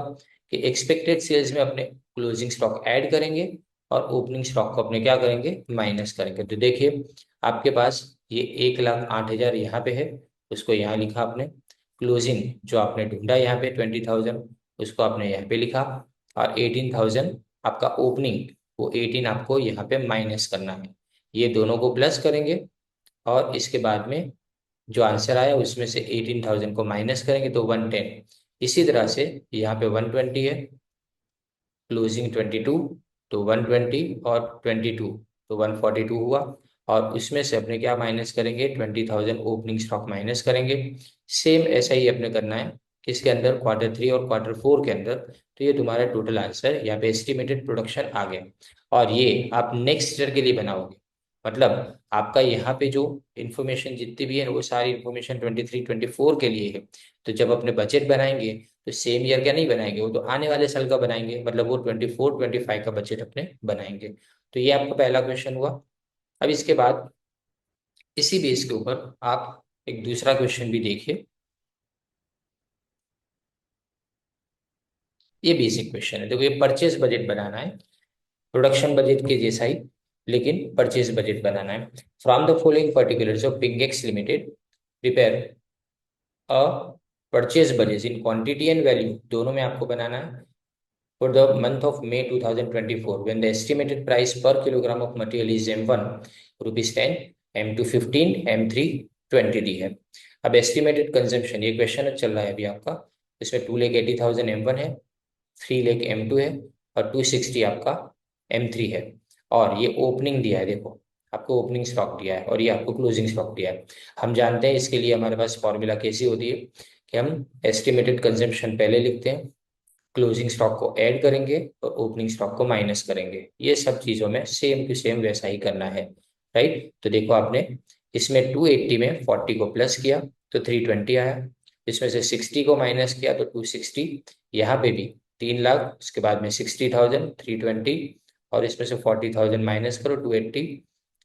कि एक्सपेक्टेड सेल्स में अपने क्लोजिंग स्टॉक ऐड करेंगे और ओपनिंग स्टॉक को अपने क्या करेंगे, माइनस करेंगे। तो देखिए आपके पास ये 1,08,000 यहाँ पे है, उसको यहाँ लिखा आपने, क्लोजिंग जो आपने ढूंढा यहाँ पे 20,000 उसको आपने यहाँ पे लिखा, और 18,000 आपका ओपनिंग, वो 18 आपको यहाँ पे माइनस करना है। ये दोनों को प्लस करेंगे और इसके बाद में जो आंसर आया उसमें से 18,000 को माइनस करेंगे तो 110। इसी तरह से यहाँ पे 120 है, क्लोजिंग 22 तो 120 और 22 तो 142 हुआ। और उसमें से अपने क्या माइनस करेंगे, 20,000 ओपनिंग स्टॉक माइनस करेंगे। सेम ऐसा ही अपने करना है किसके अंदर, Q3 और Q4 के अंदर। तो ये तुम्हारा टोटल आंसर यहाँ पे एस्टिमेटेड प्रोडक्शन आ गया। और ये आप नेक्स्ट ईयर के लिए बनाओगे, मतलब आपका यहाँ पे जो इन्फॉर्मेशन जितनी भी है वो सारी इन्फॉर्मेशन 23-24 के लिए है। तो जब अपने बजट बनाएंगे तो सेम ईयर का नहीं बनाएंगे, वो तो आने वाले साल का बनाएंगे, मतलब वो 24-25 का बजट अपने बनाएंगे। तो ये आपका पहला क्वेश्चन हुआ। अब इसके बाद इसी बेस के ऊपर आप एक दूसरा क्वेश्चन भी देखिए। ये बेसिक क्वेश्चन है, देखो ये परचेज बजट बनाना है, प्रोडक्शन बजट के जैसा ही, लेकिन परचेज बजट बनाना है। From the following particulars of Pingex limited prepare a purchase budget in quantity and value, दोनों में आपको बनाना है। For the month of May 2024, when the estimated price per kilogram of material is M1 rupees 10, M2 15, M3 20 दी है। अब estimated consumption, ये question चल रहा है अभी आपका, इसमें 2,80,000 M1 है, 3,00,000 M2 है, और 260 आपका M3 है। और ये ओपनिंग दिया है, देखो आपको ओपनिंग स्टॉक दिया है और ये आपको क्लोजिंग स्टॉक दिया है। हम जानते हैं इसके लिए हमारे पास फॉर्मूला कैसी होती है कि हम एस्टिमेटेड कंजम्पशन पहले लिखते हैं, क्लोजिंग स्टॉक को ऐड करेंगे और ओपनिंग स्टॉक को माइनस करेंगे। ये सब चीजों में सेम टू सेम वैसा ही करना है, राइट। तो देखो आपने इसमें 280 में 40 को प्लस किया तो 320 आया, इसमें से 60 को माइनस किया तो 260, यहाँ पे भी 3 लाख, उसके बाद में 60,000 320, और इसमें से 40,000 माइनस करो 280,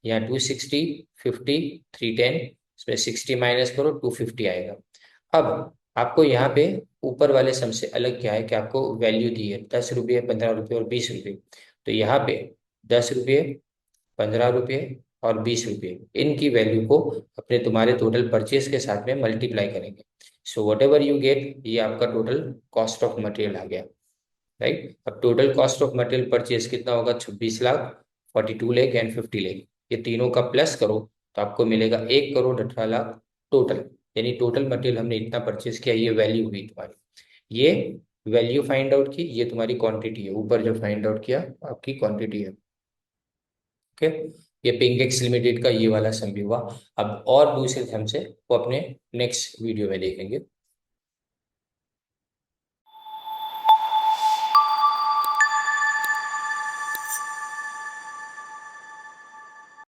यहाँ 260 50 310, इसमें 60 माइनस करो 250 आएगा। अब आपको यहाँ पे ऊपर वाले सम से अलग क्या है कि आपको वैल्यू दी है 10 रुपये, 15 रुपये और 20 रुपये। तो यहाँ पे 10 रुपये, 15 रुपये और 20 रुपये, इनकी वैल्यू को अपने तुम्हारे टोटल परचेज के साथ में मल्टीप्लाई करेंगे। So what ever you get, ये आपका टोटल कॉस्ट ऑफ मटेरियल आ गया, राइट। अब total cost of material purchase कितना होगा, 26 लाख, 42 लाख एंड 50 लाख। ये तीनों का प्लस करो तो आपको मिलेगा 1,18,00,000 टोटल। यानी टोटल मटेरियल हमने इतना परचेज किया, ये वैल्यू हुई तुम्हारी। ये वैल्यू फाइंड आउट की, ये तुम्हारी क्वांटिटी है, ऊपर जो फाइंड आउट किया आपकी क्वांटिटी है, ओके। ये पिंकेक्स लिमिटेड का ये वाला सम भी हुआ। अब और दूसरे सम से वो अपने नेक्स्ट वीडियो में देखेंगे।